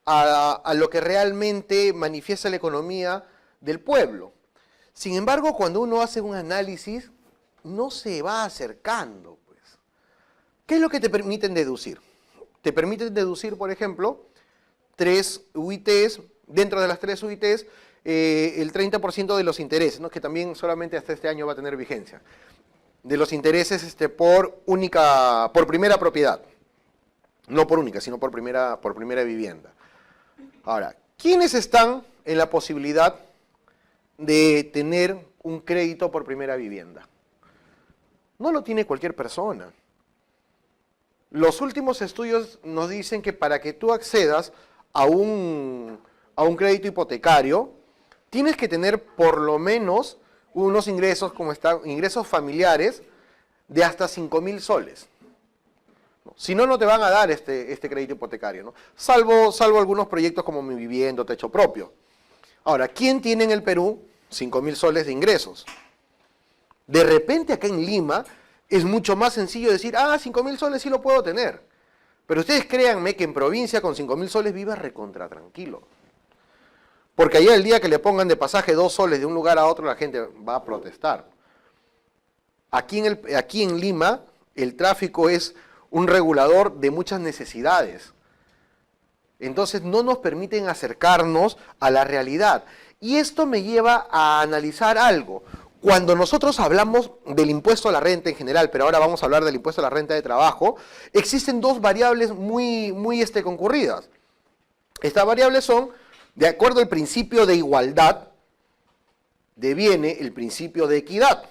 a lo que realmente manifiesta la economía del pueblo. Sin embargo, cuando uno hace un análisis, no se va acercando, pues. ¿Qué es lo que te permiten deducir? Te permiten deducir, por ejemplo, 3 UITs, dentro de las 3 UITs, el 30% de los intereses, ¿no? Que también solamente hasta este año va a tener vigencia. De los intereses por primera propiedad. No por única, sino por primera vivienda. Ahora, ¿quiénes están en la posibilidad de tener un crédito por primera vivienda? No lo tiene cualquier persona. Los últimos estudios nos dicen que para que tú accedas a un crédito hipotecario, tienes que tener por lo menos unos ingresos, ingresos familiares, de hasta 5.000 soles. Si no, no te van a dar este crédito hipotecario, ¿no? Salvo algunos proyectos como Mi Vivienda o Techo Propio. Ahora, ¿quién tiene en el Perú 5.000 soles de ingresos? De repente acá en Lima es mucho más sencillo decir, 5.000 soles sí lo puedo tener. Pero ustedes créanme que en provincia con 5.000 soles viva recontra tranquilo. Porque allá el día que le pongan de pasaje 2 soles de un lugar a otro, la gente va a protestar. Aquí en Lima el tráfico es un regulador de muchas necesidades. Entonces no nos permiten acercarnos a la realidad. Y esto me lleva a analizar algo. Cuando nosotros hablamos del impuesto a la renta en general, pero ahora vamos a hablar del impuesto a la renta de trabajo, existen dos variables muy concurridas. Estas variables son, de acuerdo al principio de igualdad, deviene el principio de equidad.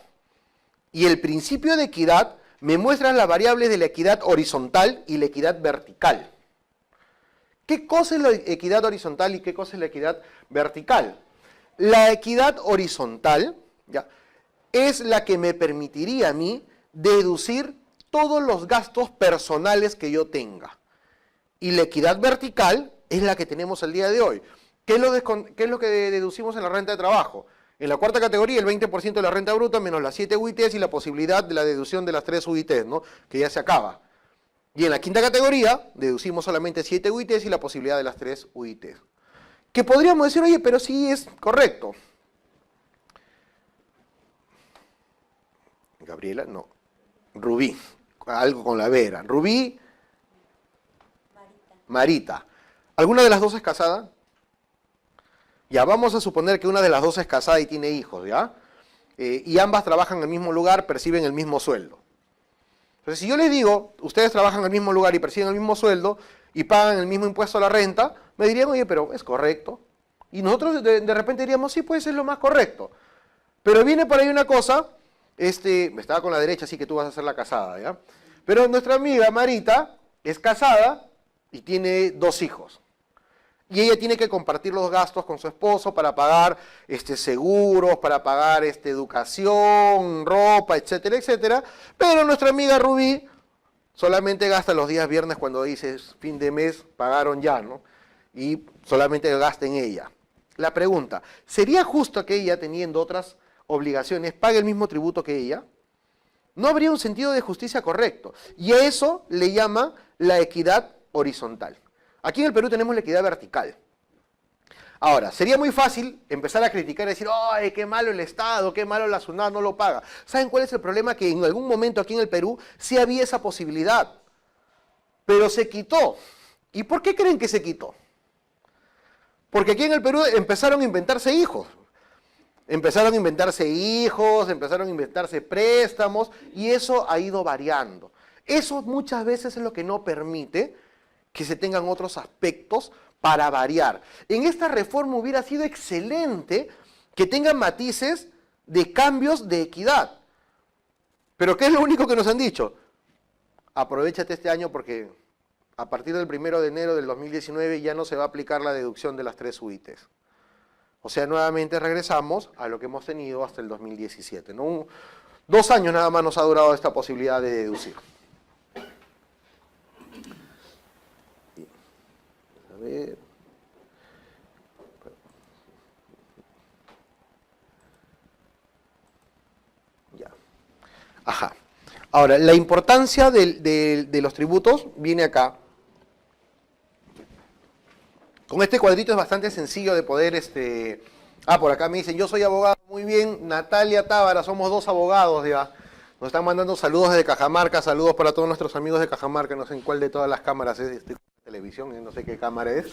Y el principio de equidad me muestra las variables de la equidad horizontal y la equidad vertical. ¿Qué cosa es la equidad horizontal y qué cosa es la equidad vertical? La equidad horizontal, ¿ya?, es la que me permitiría a mí deducir todos los gastos personales que yo tenga. Y la equidad vertical es la que tenemos el día de hoy. ¿Qué es lo que deducimos en la renta de trabajo? En la cuarta categoría, el 20% de la renta bruta menos las 7 UITs y la posibilidad de la deducción de las 3 UITs, ¿no?, que ya se acaba. Y en la quinta categoría, deducimos solamente 7 UITs y la posibilidad de las 3 UITs. Que podríamos decir, oye, pero sí es correcto. Gabriela, no. Rubí, algo con la Vera. Rubí, Marita. ¿Alguna de las dos es casada? Ya, vamos a suponer que una de las dos es casada y tiene hijos, ¿ya? Y ambas trabajan en el mismo lugar, perciben el mismo sueldo. Entonces, si yo les digo, ustedes trabajan en el mismo lugar y perciben el mismo sueldo y pagan el mismo impuesto a la renta, me dirían, oye, pero es correcto. Y nosotros de repente diríamos, sí, pues es lo más correcto. Pero viene por ahí una cosa, estaba con la derecha, así que tú vas a ser la casada, ¿ya? Pero nuestra amiga Marita es casada y tiene 2 hijos. Y ella tiene que compartir los gastos con su esposo para pagar seguros, para pagar educación, ropa, etcétera, etcétera. Pero nuestra amiga Rubí solamente gasta los días viernes cuando dices fin de mes, pagaron ya, ¿no? Y solamente gasta en ella. La pregunta, ¿sería justo que ella, teniendo otras obligaciones, pague el mismo tributo que ella? No habría un sentido de justicia correcto. Y a eso le llama la equidad horizontal. Aquí en el Perú tenemos la equidad vertical. Ahora, sería muy fácil empezar a criticar y decir, ¡ay, qué malo el Estado, qué malo la SUNAT, no lo paga! ¿Saben cuál es el problema? Que en algún momento aquí en el Perú sí había esa posibilidad, pero se quitó. ¿Y por qué creen que se quitó? Porque aquí en el Perú empezaron a inventarse hijos. Empezaron a inventarse préstamos, y eso ha ido variando. Eso muchas veces es lo que no permite que se tengan otros aspectos para variar. En esta reforma hubiera sido excelente que tengan matices de cambios de equidad. Pero ¿qué es lo único que nos han dicho? Aprovéchate este año porque a partir del 1 de enero del 2019 ya no se va a aplicar la deducción de las 3 UITs. O sea, nuevamente regresamos a lo que hemos tenido hasta el 2017, ¿no? 2 años nada más nos ha durado esta posibilidad de deducir. A ver. Ya. Ajá. Ahora, la importancia de los tributos viene acá. Con este cuadrito es bastante sencillo de poder, por acá me dicen, yo soy abogado, muy bien, Natalia Tábara, somos 2 abogados, ya. Nos están mandando saludos desde Cajamarca, saludos para todos nuestros amigos de Cajamarca, no sé en cuál de todas las cámaras es, televisión, no sé qué cámara es.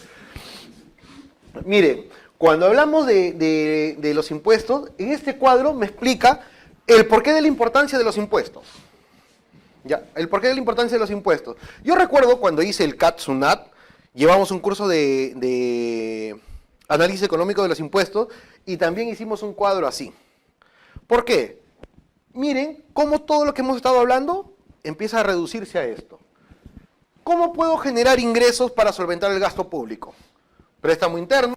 Mire, cuando hablamos de los impuestos, en este cuadro me explica el porqué de la importancia de los impuestos. Ya, el porqué de la importancia de los impuestos. Yo recuerdo cuando hice el CAT-SUNAT, llevamos un curso de análisis económico de los impuestos y también hicimos un cuadro así. ¿Por qué? Miren cómo todo lo que hemos estado hablando empieza a reducirse a esto. ¿Cómo puedo generar ingresos para solventar el gasto público? Préstamo interno,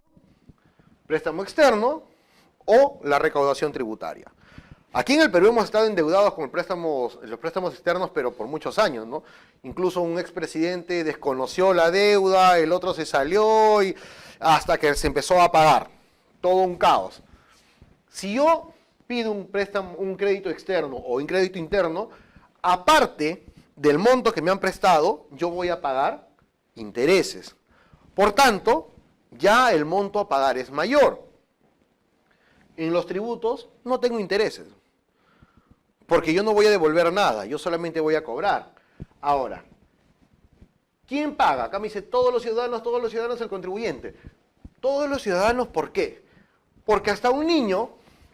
préstamo externo o la recaudación tributaria. Aquí en el Perú hemos estado endeudados con los préstamos externos, pero por muchos años, ¿no? Incluso un expresidente desconoció la deuda, el otro se salió y hasta que se empezó a pagar. Todo un caos. Si yo pido un préstamo, un crédito externo o un crédito interno, aparte del monto que me han prestado, yo voy a pagar intereses. Por tanto, ya el monto a pagar es mayor. En los tributos no tengo intereses, porque yo no voy a devolver nada, yo solamente voy a cobrar. Ahora, ¿quién paga? Acá me dice todos los ciudadanos, el contribuyente. Todos los ciudadanos, ¿por qué? Porque hasta un niño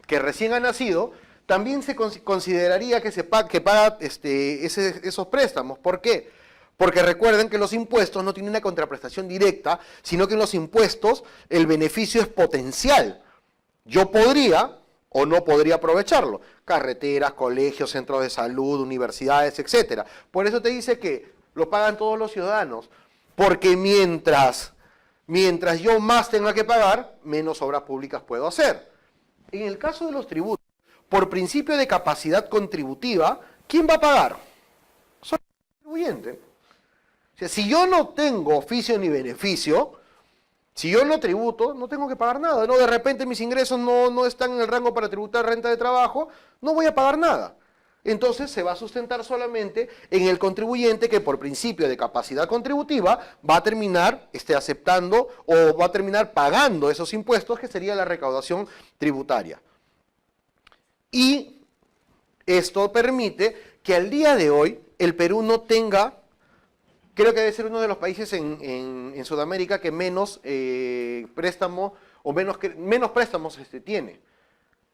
que recién ha nacido también se consideraría que paga esos préstamos. ¿Por qué? Porque recuerden que los impuestos no tienen una contraprestación directa, sino que en los impuestos el beneficio es potencial. Yo podría o no podría aprovecharlo. Carreteras, colegios, centros de salud, universidades, etc. Por eso te dice que lo pagan todos los ciudadanos. Porque mientras yo más tenga que pagar, menos obras públicas puedo hacer. En el caso de los tributos, por principio de capacidad contributiva, ¿quién va a pagar? Soy el contribuyente. O sea, si yo no tengo oficio ni beneficio, si yo no tributo, no tengo que pagar nada, ¿no? De repente mis ingresos no están en el rango para tributar renta de trabajo, no voy a pagar nada. Entonces se va a sustentar solamente en el contribuyente que por principio de capacidad contributiva va a terminar aceptando o va a terminar pagando esos impuestos, que sería la recaudación tributaria. Y esto permite que al día de hoy el Perú no tenga... Creo que debe ser uno de los países en Sudamérica que menos préstamos o menos préstamos tiene.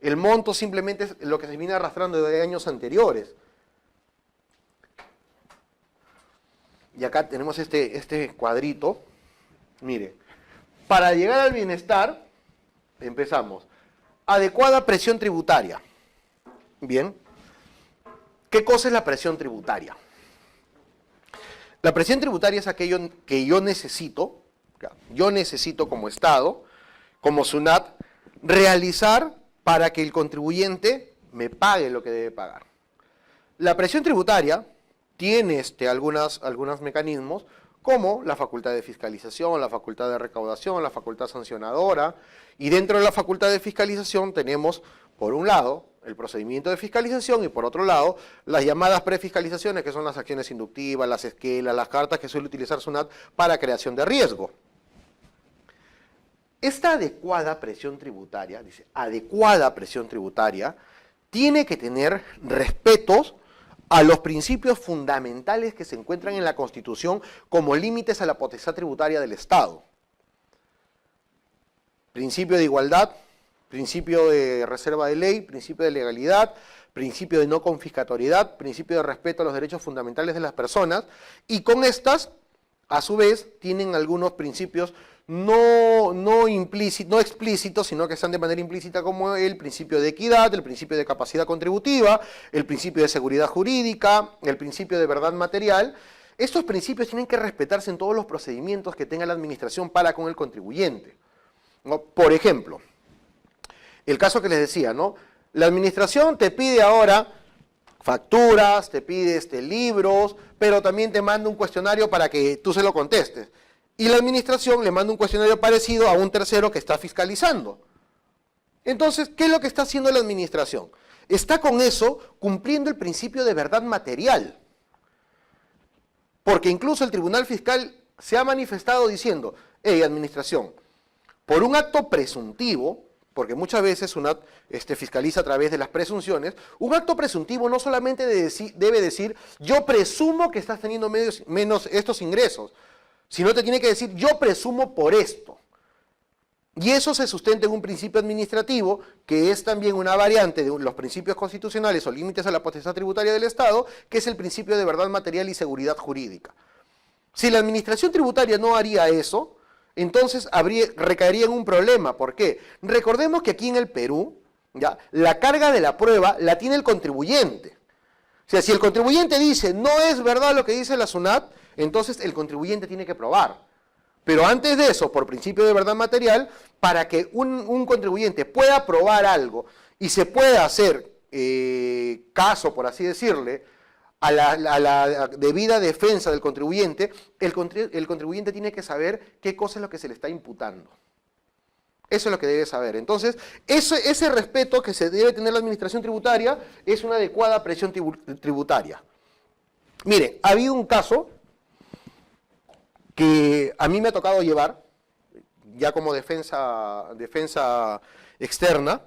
El monto simplemente es lo que se viene arrastrando de años anteriores. Y acá tenemos este cuadrito. Mire, para llegar al bienestar, empezamos. Adecuada presión tributaria. Bien. ¿Qué cosa es la presión tributaria? La presión tributaria es aquello que yo necesito como Estado, como SUNAT, realizar para que el contribuyente me pague lo que debe pagar. La presión tributaria tiene algunos mecanismos, como la facultad de fiscalización, la facultad de recaudación, la facultad sancionadora, y dentro de la facultad de fiscalización tenemos, por un lado, el procedimiento de fiscalización y por otro lado, las llamadas prefiscalizaciones, que son las acciones inductivas, las esquelas, las cartas que suele utilizar SUNAT para creación de riesgo. Esta adecuada presión tributaria, dice, adecuada presión tributaria, tiene que tener respetos a los principios fundamentales que se encuentran en la Constitución como límites a la potestad tributaria del Estado. Principio de igualdad, principio de reserva de ley, principio de legalidad, principio de no confiscatoriedad, principio de respeto a los derechos fundamentales de las personas, y con estas, a su vez, tienen algunos principios no explícitos, sino que están de manera implícita, como el principio de equidad, el principio de capacidad contributiva, el principio de seguridad jurídica, el principio de verdad material. Estos principios tienen que respetarse en todos los procedimientos que tenga la administración para con el contribuyente, ¿no? Por ejemplo, el caso que les decía, ¿no? La administración te pide ahora facturas, te pide libros, pero también te manda un cuestionario para que tú se lo contestes. Y la administración le manda un cuestionario parecido a un tercero que está fiscalizando. Entonces, ¿qué es lo que está haciendo la administración? Está con eso cumpliendo el principio de verdad material. Porque incluso el Tribunal Fiscal se ha manifestado diciendo, hey, administración, por un acto presuntivo, porque muchas veces SUNAT fiscaliza a través de las presunciones, un acto presuntivo no solamente debe decir, yo presumo que estás teniendo menos estos ingresos, sino te tiene que decir, yo presumo por esto. Y eso se sustenta en un principio administrativo, que es también una variante de los principios constitucionales o límites a la potestad tributaria del Estado, que es el principio de verdad material y seguridad jurídica. Si la administración tributaria no haría eso, entonces recaería en un problema. ¿Por qué? Recordemos que aquí en el Perú, ¿ya?, la carga de la prueba la tiene el contribuyente. O sea, si el contribuyente dice, no es verdad lo que dice la SUNAT, entonces el contribuyente tiene que probar. Pero antes de eso, por principio de verdad material, para que un contribuyente pueda probar algo y se pueda hacer caso, por así decirle, a la debida defensa del contribuyente, el contribuyente tiene que saber qué cosa es lo que se le está imputando. Eso es lo que debe saber. Entonces, ese respeto que se debe tener la administración tributaria es una adecuada presión tributaria. Mire, ha habido un caso que a mí me ha tocado llevar, ya como defensa externa,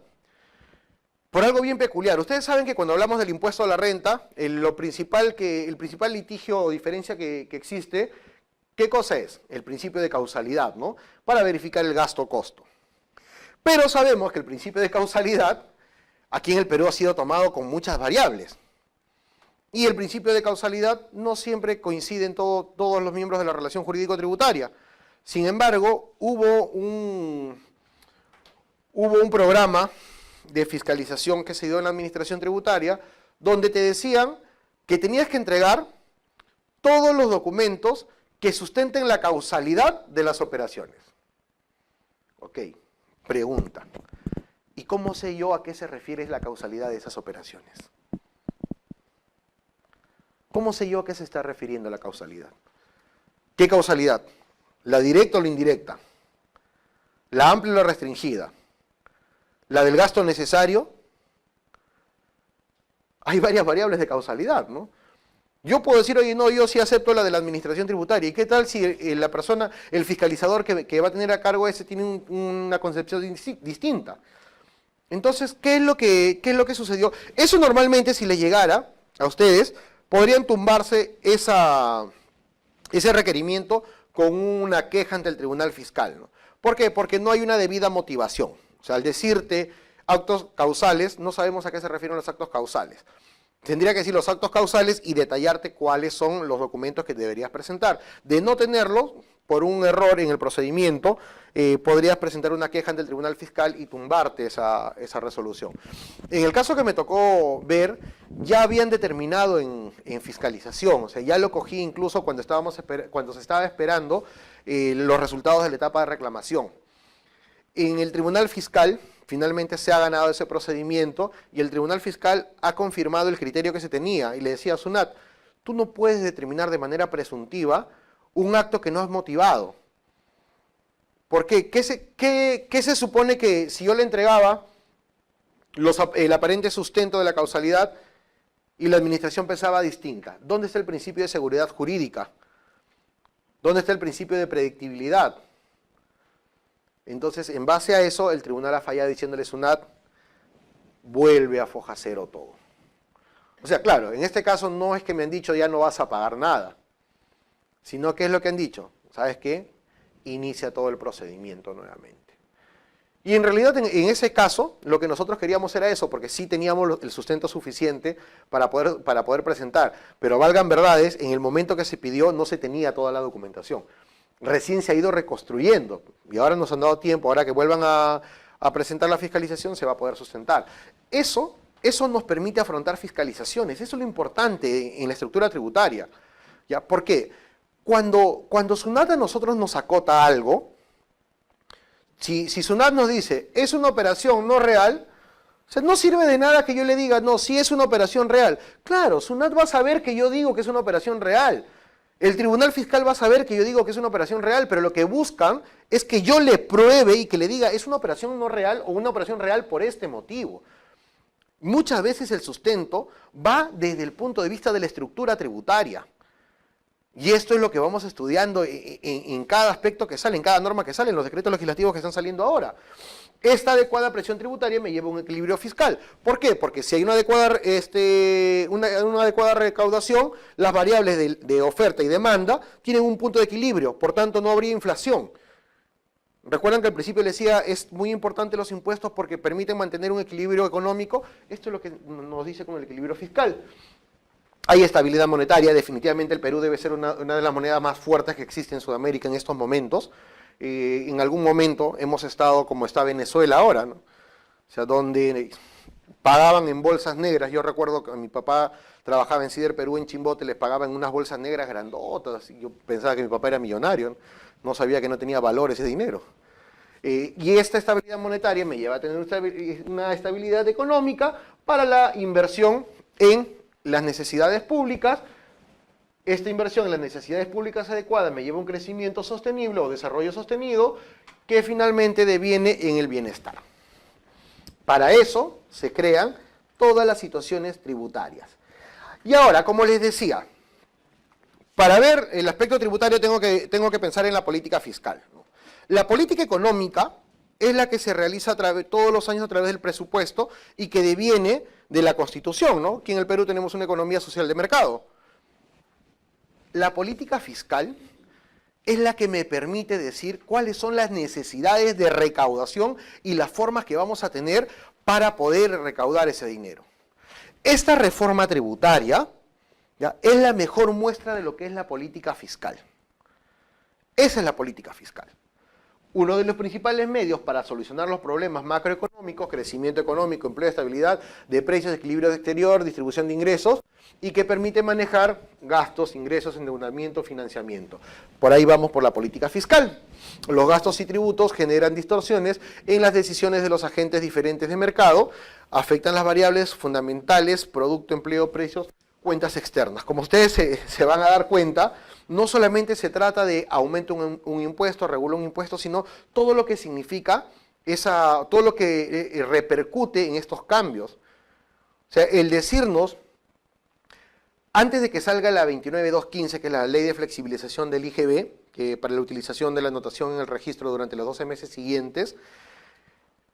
por algo bien peculiar. Ustedes saben que cuando hablamos del impuesto a la renta, el principal litigio o diferencia que existe, ¿qué cosa es? El principio de causalidad, ¿no? Para verificar el gasto-costo. Pero sabemos que el principio de causalidad, aquí en el Perú ha sido tomado con muchas variables. Y el principio de causalidad no siempre coincide en todos los miembros de la relación jurídico-tributaria. Sin embargo, hubo un programa de fiscalización que se dio en la administración tributaria, donde te decían que tenías que entregar todos los documentos que sustenten la causalidad de las operaciones. Ok, pregunta. ¿Y cómo sé yo a qué se refiere la causalidad de esas operaciones? ¿Cómo sé yo a qué se está refiriendo la causalidad? ¿Qué causalidad? ¿La directa o la indirecta? ¿La amplia o la restringida? ¿La del gasto necesario? Hay varias variables de causalidad, ¿no? Yo puedo decir, oye, no, yo sí acepto la de la administración tributaria. ¿Y qué tal si la persona, el fiscalizador que va a tener a cargo ese tiene una concepción distinta? Entonces, ¿qué es lo que sucedió? Eso normalmente, si le llegara a ustedes, podrían tumbarse ese requerimiento con una queja ante el tribunal fiscal, ¿no? ¿Por qué? Porque no hay una debida motivación. O sea, al decirte actos causales, no sabemos a qué se refieren los actos causales. Tendría que decir los actos causales y detallarte cuáles son los documentos que deberías presentar. De no tenerlos, por un error en el procedimiento, podrías presentar una queja ante el tribunal fiscal y tumbarte esa resolución. En el caso que me tocó ver, ya habían determinado en fiscalización, o sea, ya lo cogí incluso cuando se estaba esperando los resultados de la etapa de reclamación. En el tribunal fiscal, finalmente se ha ganado ese procedimiento y el tribunal fiscal ha confirmado el criterio que se tenía y le decía a SUNAT, tú no puedes determinar de manera presuntiva un acto que no has motivado. ¿Por qué? ¿Qué se supone que si yo le entregaba el aparente sustento de la causalidad y la administración pensaba distinta? ¿Dónde está el principio de seguridad jurídica? ¿Dónde está el principio de predictibilidad? Entonces, en base a eso, el tribunal ha fallado diciéndole SUNAT, vuelve a foja cero todo. O sea, claro, en este caso no es que me han dicho ya no vas a pagar nada, sino que es lo que han dicho, ¿sabes qué? Inicia todo el procedimiento nuevamente. Y en realidad en ese caso, lo que nosotros queríamos era eso, porque sí teníamos el sustento suficiente para poder presentar, pero valgan verdades, en el momento que se pidió no se tenía toda la documentación. Recién se ha ido reconstruyendo y ahora nos han dado tiempo, ahora que vuelvan a presentar la fiscalización se va a poder sustentar. Eso nos permite afrontar fiscalizaciones, eso es lo importante en la estructura tributaria. ¿Ya? ¿Por qué? Cuando SUNAT a nosotros nos acota algo, si SUNAT nos dice, es una operación no real, o sea, no sirve de nada que yo le diga, no, sí es una operación real. Claro, SUNAT va a saber que yo digo que es una operación real. El tribunal fiscal va a saber que yo digo que es una operación real, pero lo que buscan es que yo le pruebe y que le diga es una operación no real o una operación real por este motivo. Muchas veces el sustento va desde el punto de vista de la estructura tributaria. Y esto es lo que vamos estudiando en cada aspecto que sale, en cada norma que sale, en los decretos legislativos que están saliendo ahora. Esta adecuada presión tributaria me lleva a un equilibrio fiscal. ¿Por qué? Porque si hay una adecuada recaudación, las variables de oferta y demanda tienen un punto de equilibrio, por tanto no habría inflación. Recuerdan que al principio les decía, es muy importante los impuestos porque permiten mantener un equilibrio económico. Esto es lo que nos dice con el equilibrio fiscal. Hay estabilidad monetaria, definitivamente el Perú debe ser una de las monedas más fuertes que existe en Sudamérica en estos momentos. En algún momento hemos estado como está Venezuela ahora, ¿no? O sea, donde pagaban en bolsas negras. Yo recuerdo que mi papá trabajaba en Cider Perú, en Chimbote, les pagaban unas bolsas negras grandotas. Y yo pensaba que mi papá era millonario, ¿no? No sabía que no tenía valor ese dinero. Y esta estabilidad monetaria me lleva a tener una estabilidad económica para la inversión en las necesidades públicas. Esta inversión en las necesidades públicas adecuadas me lleva a un crecimiento sostenible o desarrollo sostenido que finalmente deviene en el bienestar. Para eso se crean todas las situaciones tributarias. Y ahora, como les decía, para ver el aspecto tributario tengo que pensar en la política fiscal, ¿no? La política económica es la que se realiza todos los años a través del presupuesto y que deviene de la Constitución, ¿no? Aquí en el Perú tenemos una economía social de mercado. La política fiscal es la que me permite decir cuáles son las necesidades de recaudación y las formas que vamos a tener para poder recaudar ese dinero. Esta reforma tributaria, ¿ya?, es la mejor muestra de lo que es la política fiscal. Esa es la política fiscal. Uno de los principales medios para solucionar los problemas macroeconómicos, crecimiento económico, empleo, estabilidad de precios, equilibrio exterior, distribución de ingresos, y que permite manejar gastos, ingresos, endeudamiento, financiamiento. Por ahí vamos por la política fiscal. Los gastos y tributos generan distorsiones en las decisiones de los agentes diferentes de mercado, afectan las variables fundamentales, producto, empleo, precios, cuentas externas. Como ustedes se van a dar cuenta, no solamente se trata de aumento un impuesto, regula un impuesto, sino todo lo que significa, todo lo que repercute en estos cambios. O sea, el decirnos, antes de que salga la 29215, que es la ley de flexibilización del IGB, que para la utilización de la anotación en el registro durante los 12 meses siguientes,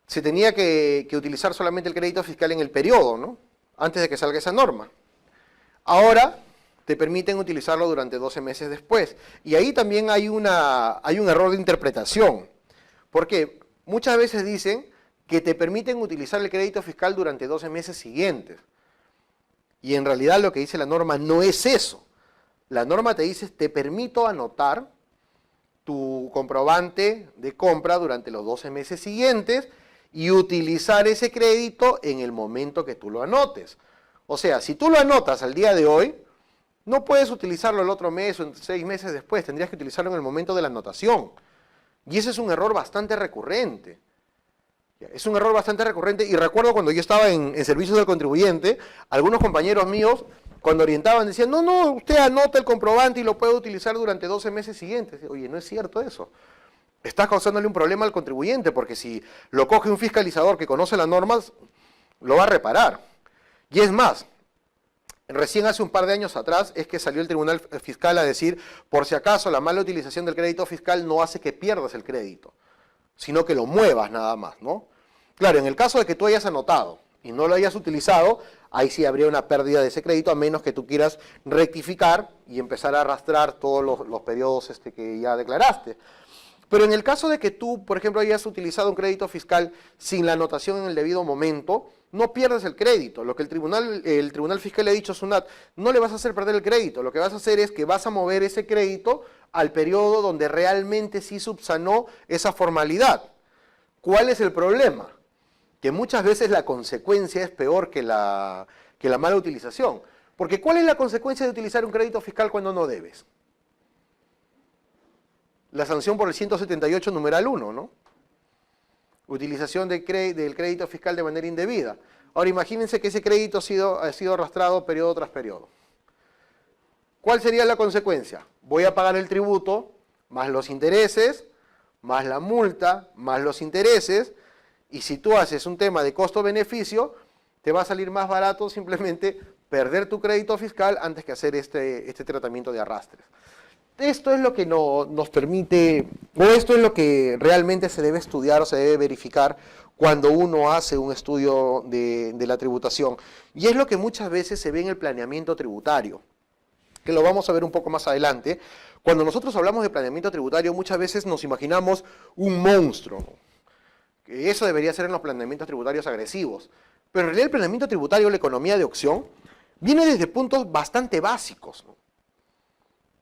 se tenía que utilizar solamente el crédito fiscal en el periodo, ¿no?, antes de que salga esa norma. Ahora te permiten utilizarlo durante 12 meses después. Y ahí también hay un error de interpretación. Porque muchas veces dicen que te permiten utilizar el crédito fiscal durante 12 meses siguientes. Y en realidad lo que dice la norma no es eso. La norma te dice, te permito anotar tu comprobante de compra durante los 12 meses siguientes y utilizar ese crédito en el momento que tú lo anotes. O sea, si tú lo anotas al día de hoy, no puedes utilizarlo el otro mes o 6 meses después, tendrías que utilizarlo en el momento de la anotación. Y ese es un error bastante recurrente. Es un error bastante recurrente y recuerdo cuando yo estaba en servicios del contribuyente, algunos compañeros míos cuando orientaban decían, no, usted anota el comprobante y lo puede utilizar durante 12 meses siguientes. Oye, no es cierto eso. Estás causándole un problema al contribuyente porque si lo coge un fiscalizador que conoce las normas, lo va a reparar. Y es más, recién hace un par de años atrás es que salió el Tribunal Fiscal a decir, por si acaso la mala utilización del crédito fiscal no hace que pierdas el crédito, sino que lo muevas nada más, ¿no? Claro, en el caso de que tú hayas anotado y no lo hayas utilizado, ahí sí habría una pérdida de ese crédito, a menos que tú quieras rectificar y empezar a arrastrar todos los periodos que ya declaraste. Pero en el caso de que tú, por ejemplo, hayas utilizado un crédito fiscal sin la anotación en el debido momento, no pierdes el crédito. Lo que el Tribunal Fiscal le ha dicho a SUNAT, no le vas a hacer perder el crédito, lo que vas a hacer es que vas a mover ese crédito al periodo donde realmente sí subsanó esa formalidad. ¿Cuál es el problema? Que muchas veces la consecuencia es peor que la mala utilización. Porque ¿cuál es la consecuencia de utilizar un crédito fiscal cuando no debes? La sanción por el 178 numeral 1, ¿no? Utilización del crédito fiscal de manera indebida. Ahora imagínense que ese crédito ha sido arrastrado periodo tras periodo. ¿Cuál sería la consecuencia? Voy a pagar el tributo, más los intereses, más la multa, más los intereses, y si tú haces un tema de costo-beneficio, te va a salir más barato simplemente perder tu crédito fiscal antes que hacer este tratamiento de arrastres. Esto es lo que nos permite, o esto es lo que realmente se debe estudiar o se debe verificar cuando uno hace un estudio de la tributación. Y es lo que muchas veces se ve en el planeamiento tributario, que lo vamos a ver un poco más adelante. Cuando nosotros hablamos de planeamiento tributario, muchas veces nos imaginamos un monstruo, ¿no? Que eso debería ser en los planeamientos tributarios agresivos. Pero en realidad el planeamiento tributario, la economía de opción, viene desde puntos bastante básicos, ¿no?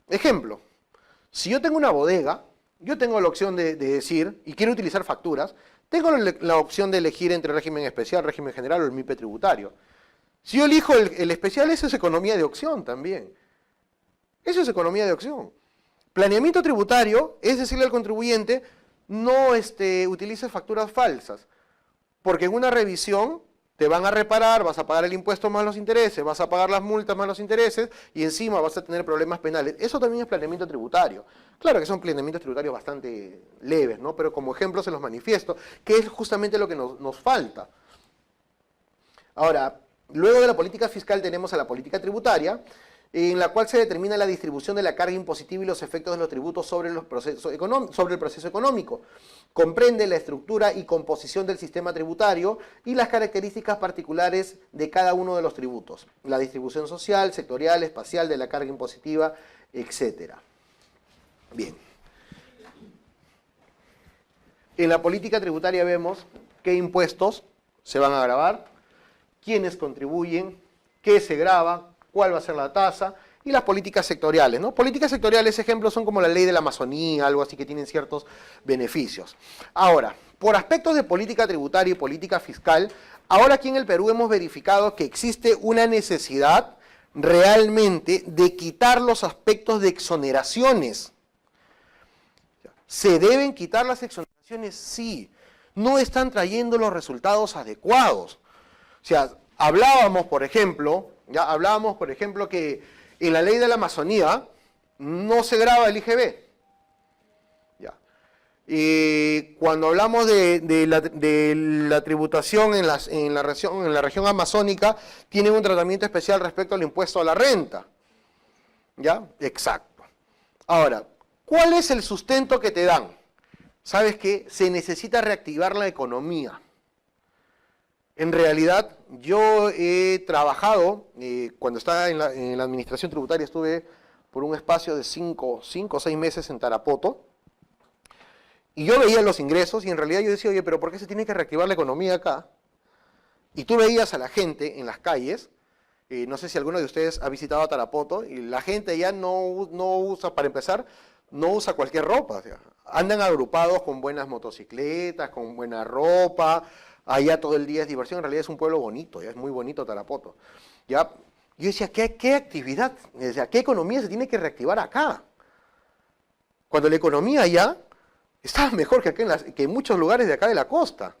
Ejemplo, si yo tengo una bodega, yo tengo la opción de decir, y quiero utilizar facturas, tengo la opción de elegir entre régimen especial, régimen general o el MIPE tributario. Si yo elijo el especial, eso es economía de opción también. Eso es economía de opción. Planeamiento tributario es decirle al contribuyente, no utilice facturas falsas, porque en una revisión te van a reparar, vas a pagar el impuesto más los intereses, vas a pagar las multas más los intereses y encima vas a tener problemas penales. Eso también es planeamiento tributario. Claro que son planeamientos tributarios bastante leves, ¿no? Pero como ejemplo se los manifiesto, que es justamente lo que nos falta. Ahora, luego de la política fiscal tenemos a la política tributaria, en la cual se determina la distribución de la carga impositiva y los efectos de los tributos sobre el proceso económico. Comprende la estructura y composición del sistema tributario y las características particulares de cada uno de los tributos, la distribución social, sectorial, espacial de la carga impositiva, etc. Bien. En la política tributaria vemos qué impuestos se van a gravar, quiénes contribuyen, qué se grava, cuál va a ser la tasa, y las políticas sectoriales, ¿no? Políticas sectoriales, ejemplos, son como la ley de la Amazonía, algo así que tienen ciertos beneficios. Ahora, por aspectos de política tributaria y política fiscal, ahora aquí en el Perú hemos verificado que existe una necesidad realmente de quitar los aspectos de exoneraciones. ¿Se deben quitar las exoneraciones? Sí. No están trayendo los resultados adecuados. O sea, hablábamos, por ejemplo, que en la ley de la Amazonía no se grava el IGB. Ya. Y cuando hablamos de la tributación en la región amazónica, tienen un tratamiento especial respecto al impuesto a la renta. ¿Ya? Exacto. Ahora, ¿cuál es el sustento que te dan? ¿Sabes qué? Se necesita reactivar la economía. En realidad, yo he trabajado, cuando estaba en la administración tributaria, estuve por un espacio de 5 o 6 meses en Tarapoto, y yo veía los ingresos, y en realidad yo decía, oye, pero ¿por qué se tiene que reactivar la economía acá? Y tú veías a la gente en las calles, no sé si alguno de ustedes ha visitado Tarapoto, y la gente ya no usa, para empezar, no usa cualquier ropa, o sea, andan agrupados con buenas motocicletas, con buena ropa. Allá todo el día es diversión, en realidad es un pueblo bonito, ya es muy bonito Tarapoto. ¿Ya? Yo decía, ¿qué actividad, qué economía se tiene que reactivar acá? Cuando la economía allá estaba mejor que acá que en muchos lugares de acá de la costa.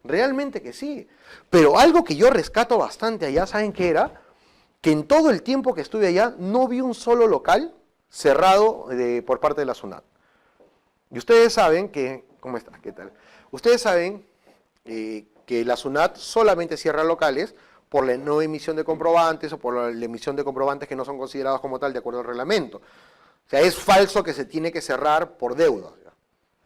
Realmente que sí. Pero algo que yo rescato bastante allá, ¿saben qué era? Que en todo el tiempo que estuve allá no vi un solo local cerrado por parte de la SUNAT. Y ustedes saben que, ¿cómo está? ¿Qué tal? Ustedes saben que la SUNAT solamente cierra locales por la no emisión de comprobantes o por la emisión de comprobantes que no son considerados como tal de acuerdo al reglamento. O sea, es falso que se tiene que cerrar por deuda.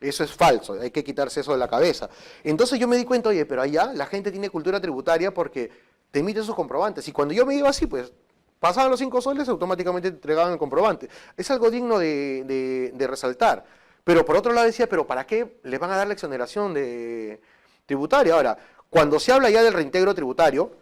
Eso es falso, hay que quitarse eso de la cabeza. Entonces yo me di cuenta, oye, pero allá la gente tiene cultura tributaria porque te emiten sus comprobantes. Y cuando yo me iba así, pues pasaban los 5 soles, automáticamente te entregaban el comprobante. Es algo digno de resaltar. Pero por otro lado decía, pero ¿para qué les van a dar la exoneración tributaria? Ahora, cuando se habla ya del reintegro tributario,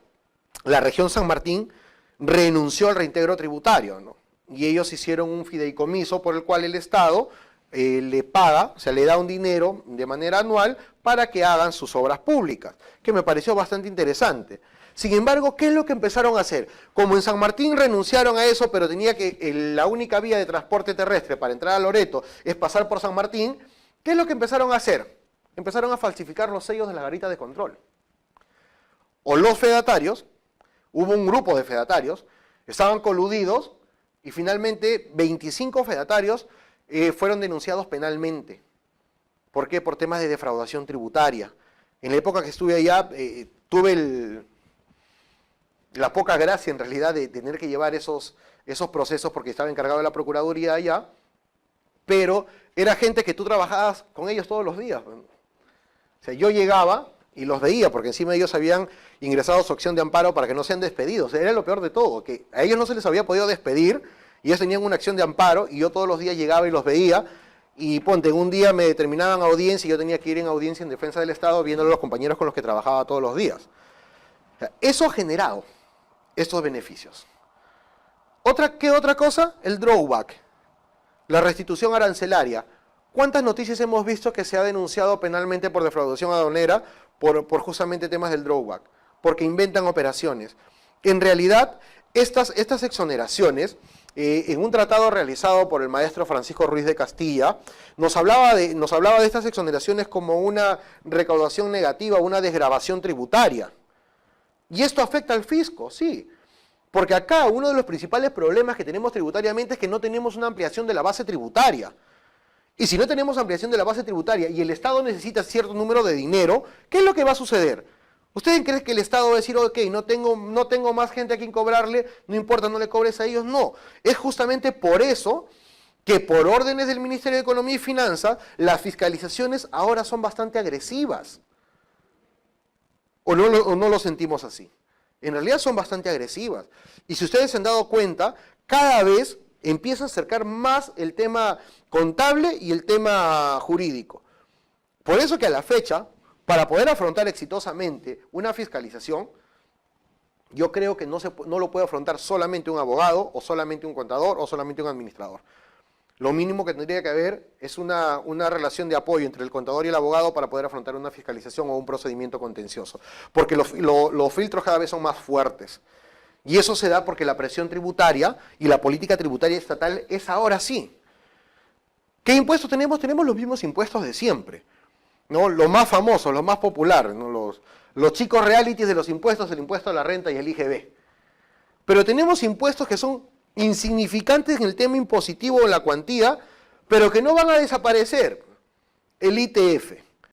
la región San Martín renunció al reintegro tributario, ¿no? Y ellos hicieron un fideicomiso por el cual el Estado le paga, o sea, le da un dinero de manera anual para que hagan sus obras públicas, que me pareció bastante interesante. Sin embargo, ¿qué es lo que empezaron a hacer? Como en San Martín renunciaron a eso, pero tenía la única vía de transporte terrestre para entrar a Loreto es pasar por San Martín, ¿qué es lo que empezaron a hacer? Empezaron a falsificar los sellos de la garita de control. O los fedatarios, hubo un grupo de fedatarios, estaban coludidos y finalmente 25 fedatarios fueron denunciados penalmente. ¿Por qué? Por temas de defraudación tributaria. En la época que estuve allá, tuve la poca gracia en realidad de tener que llevar esos procesos porque estaba encargado de la Procuraduría allá, pero era gente que tú trabajabas con ellos todos los días. O sea, yo llegaba y los veía, porque encima ellos habían ingresado a su acción de amparo para que no sean despedidos. Era lo peor de todo, que a ellos no se les había podido despedir, y ellos tenían una acción de amparo, y yo todos los días llegaba y los veía, y ponte, un día me determinaban audiencia, y yo tenía que ir en audiencia en defensa del Estado, viendo a los compañeros con los que trabajaba todos los días. O sea, eso ha generado estos beneficios. ¿Qué otra cosa? El drawback, la restitución arancelaria. ¿Cuántas noticias hemos visto que se ha denunciado penalmente por defraudación aduanera por justamente temas del drawback? Porque inventan operaciones. En realidad, estas exoneraciones, en un tratado realizado por el maestro Francisco Ruiz de Castilla, nos hablaba de estas exoneraciones como una recaudación negativa, una desgravación tributaria. ¿Y esto afecta al fisco? Sí. Porque acá uno de los principales problemas que tenemos tributariamente es que no tenemos una ampliación de la base tributaria. Y si no tenemos ampliación de la base tributaria y el Estado necesita cierto número de dinero, ¿qué es lo que va a suceder? ¿Ustedes creen que el Estado va a decir, ok, no tengo más gente a quien cobrarle, no importa, no le cobres a ellos? No, es justamente por eso que por órdenes del Ministerio de Economía y Finanzas, las fiscalizaciones ahora son bastante agresivas. ¿O no lo sentimos así? En realidad son bastante agresivas. Y si ustedes se han dado cuenta, cada vez empieza a acercar más el tema contable y el tema jurídico. Por eso que a la fecha, para poder afrontar exitosamente una fiscalización, yo creo que no lo puede afrontar solamente un abogado, o solamente un contador, o solamente un administrador. Lo mínimo que tendría que haber es una relación de apoyo entre el contador y el abogado para poder afrontar una fiscalización o un procedimiento contencioso. Porque los filtros cada vez son más fuertes. Y eso se da porque la presión tributaria y la política tributaria estatal es ahora sí. ¿Qué impuestos tenemos? Tenemos los mismos impuestos de siempre, ¿no? Los más famosos, los más populares, ¿no? Los chicos realities de los impuestos, el impuesto a la renta y el IGB. Pero tenemos impuestos que son insignificantes en el tema impositivo o en la cuantía, pero que no van a desaparecer. El ITF,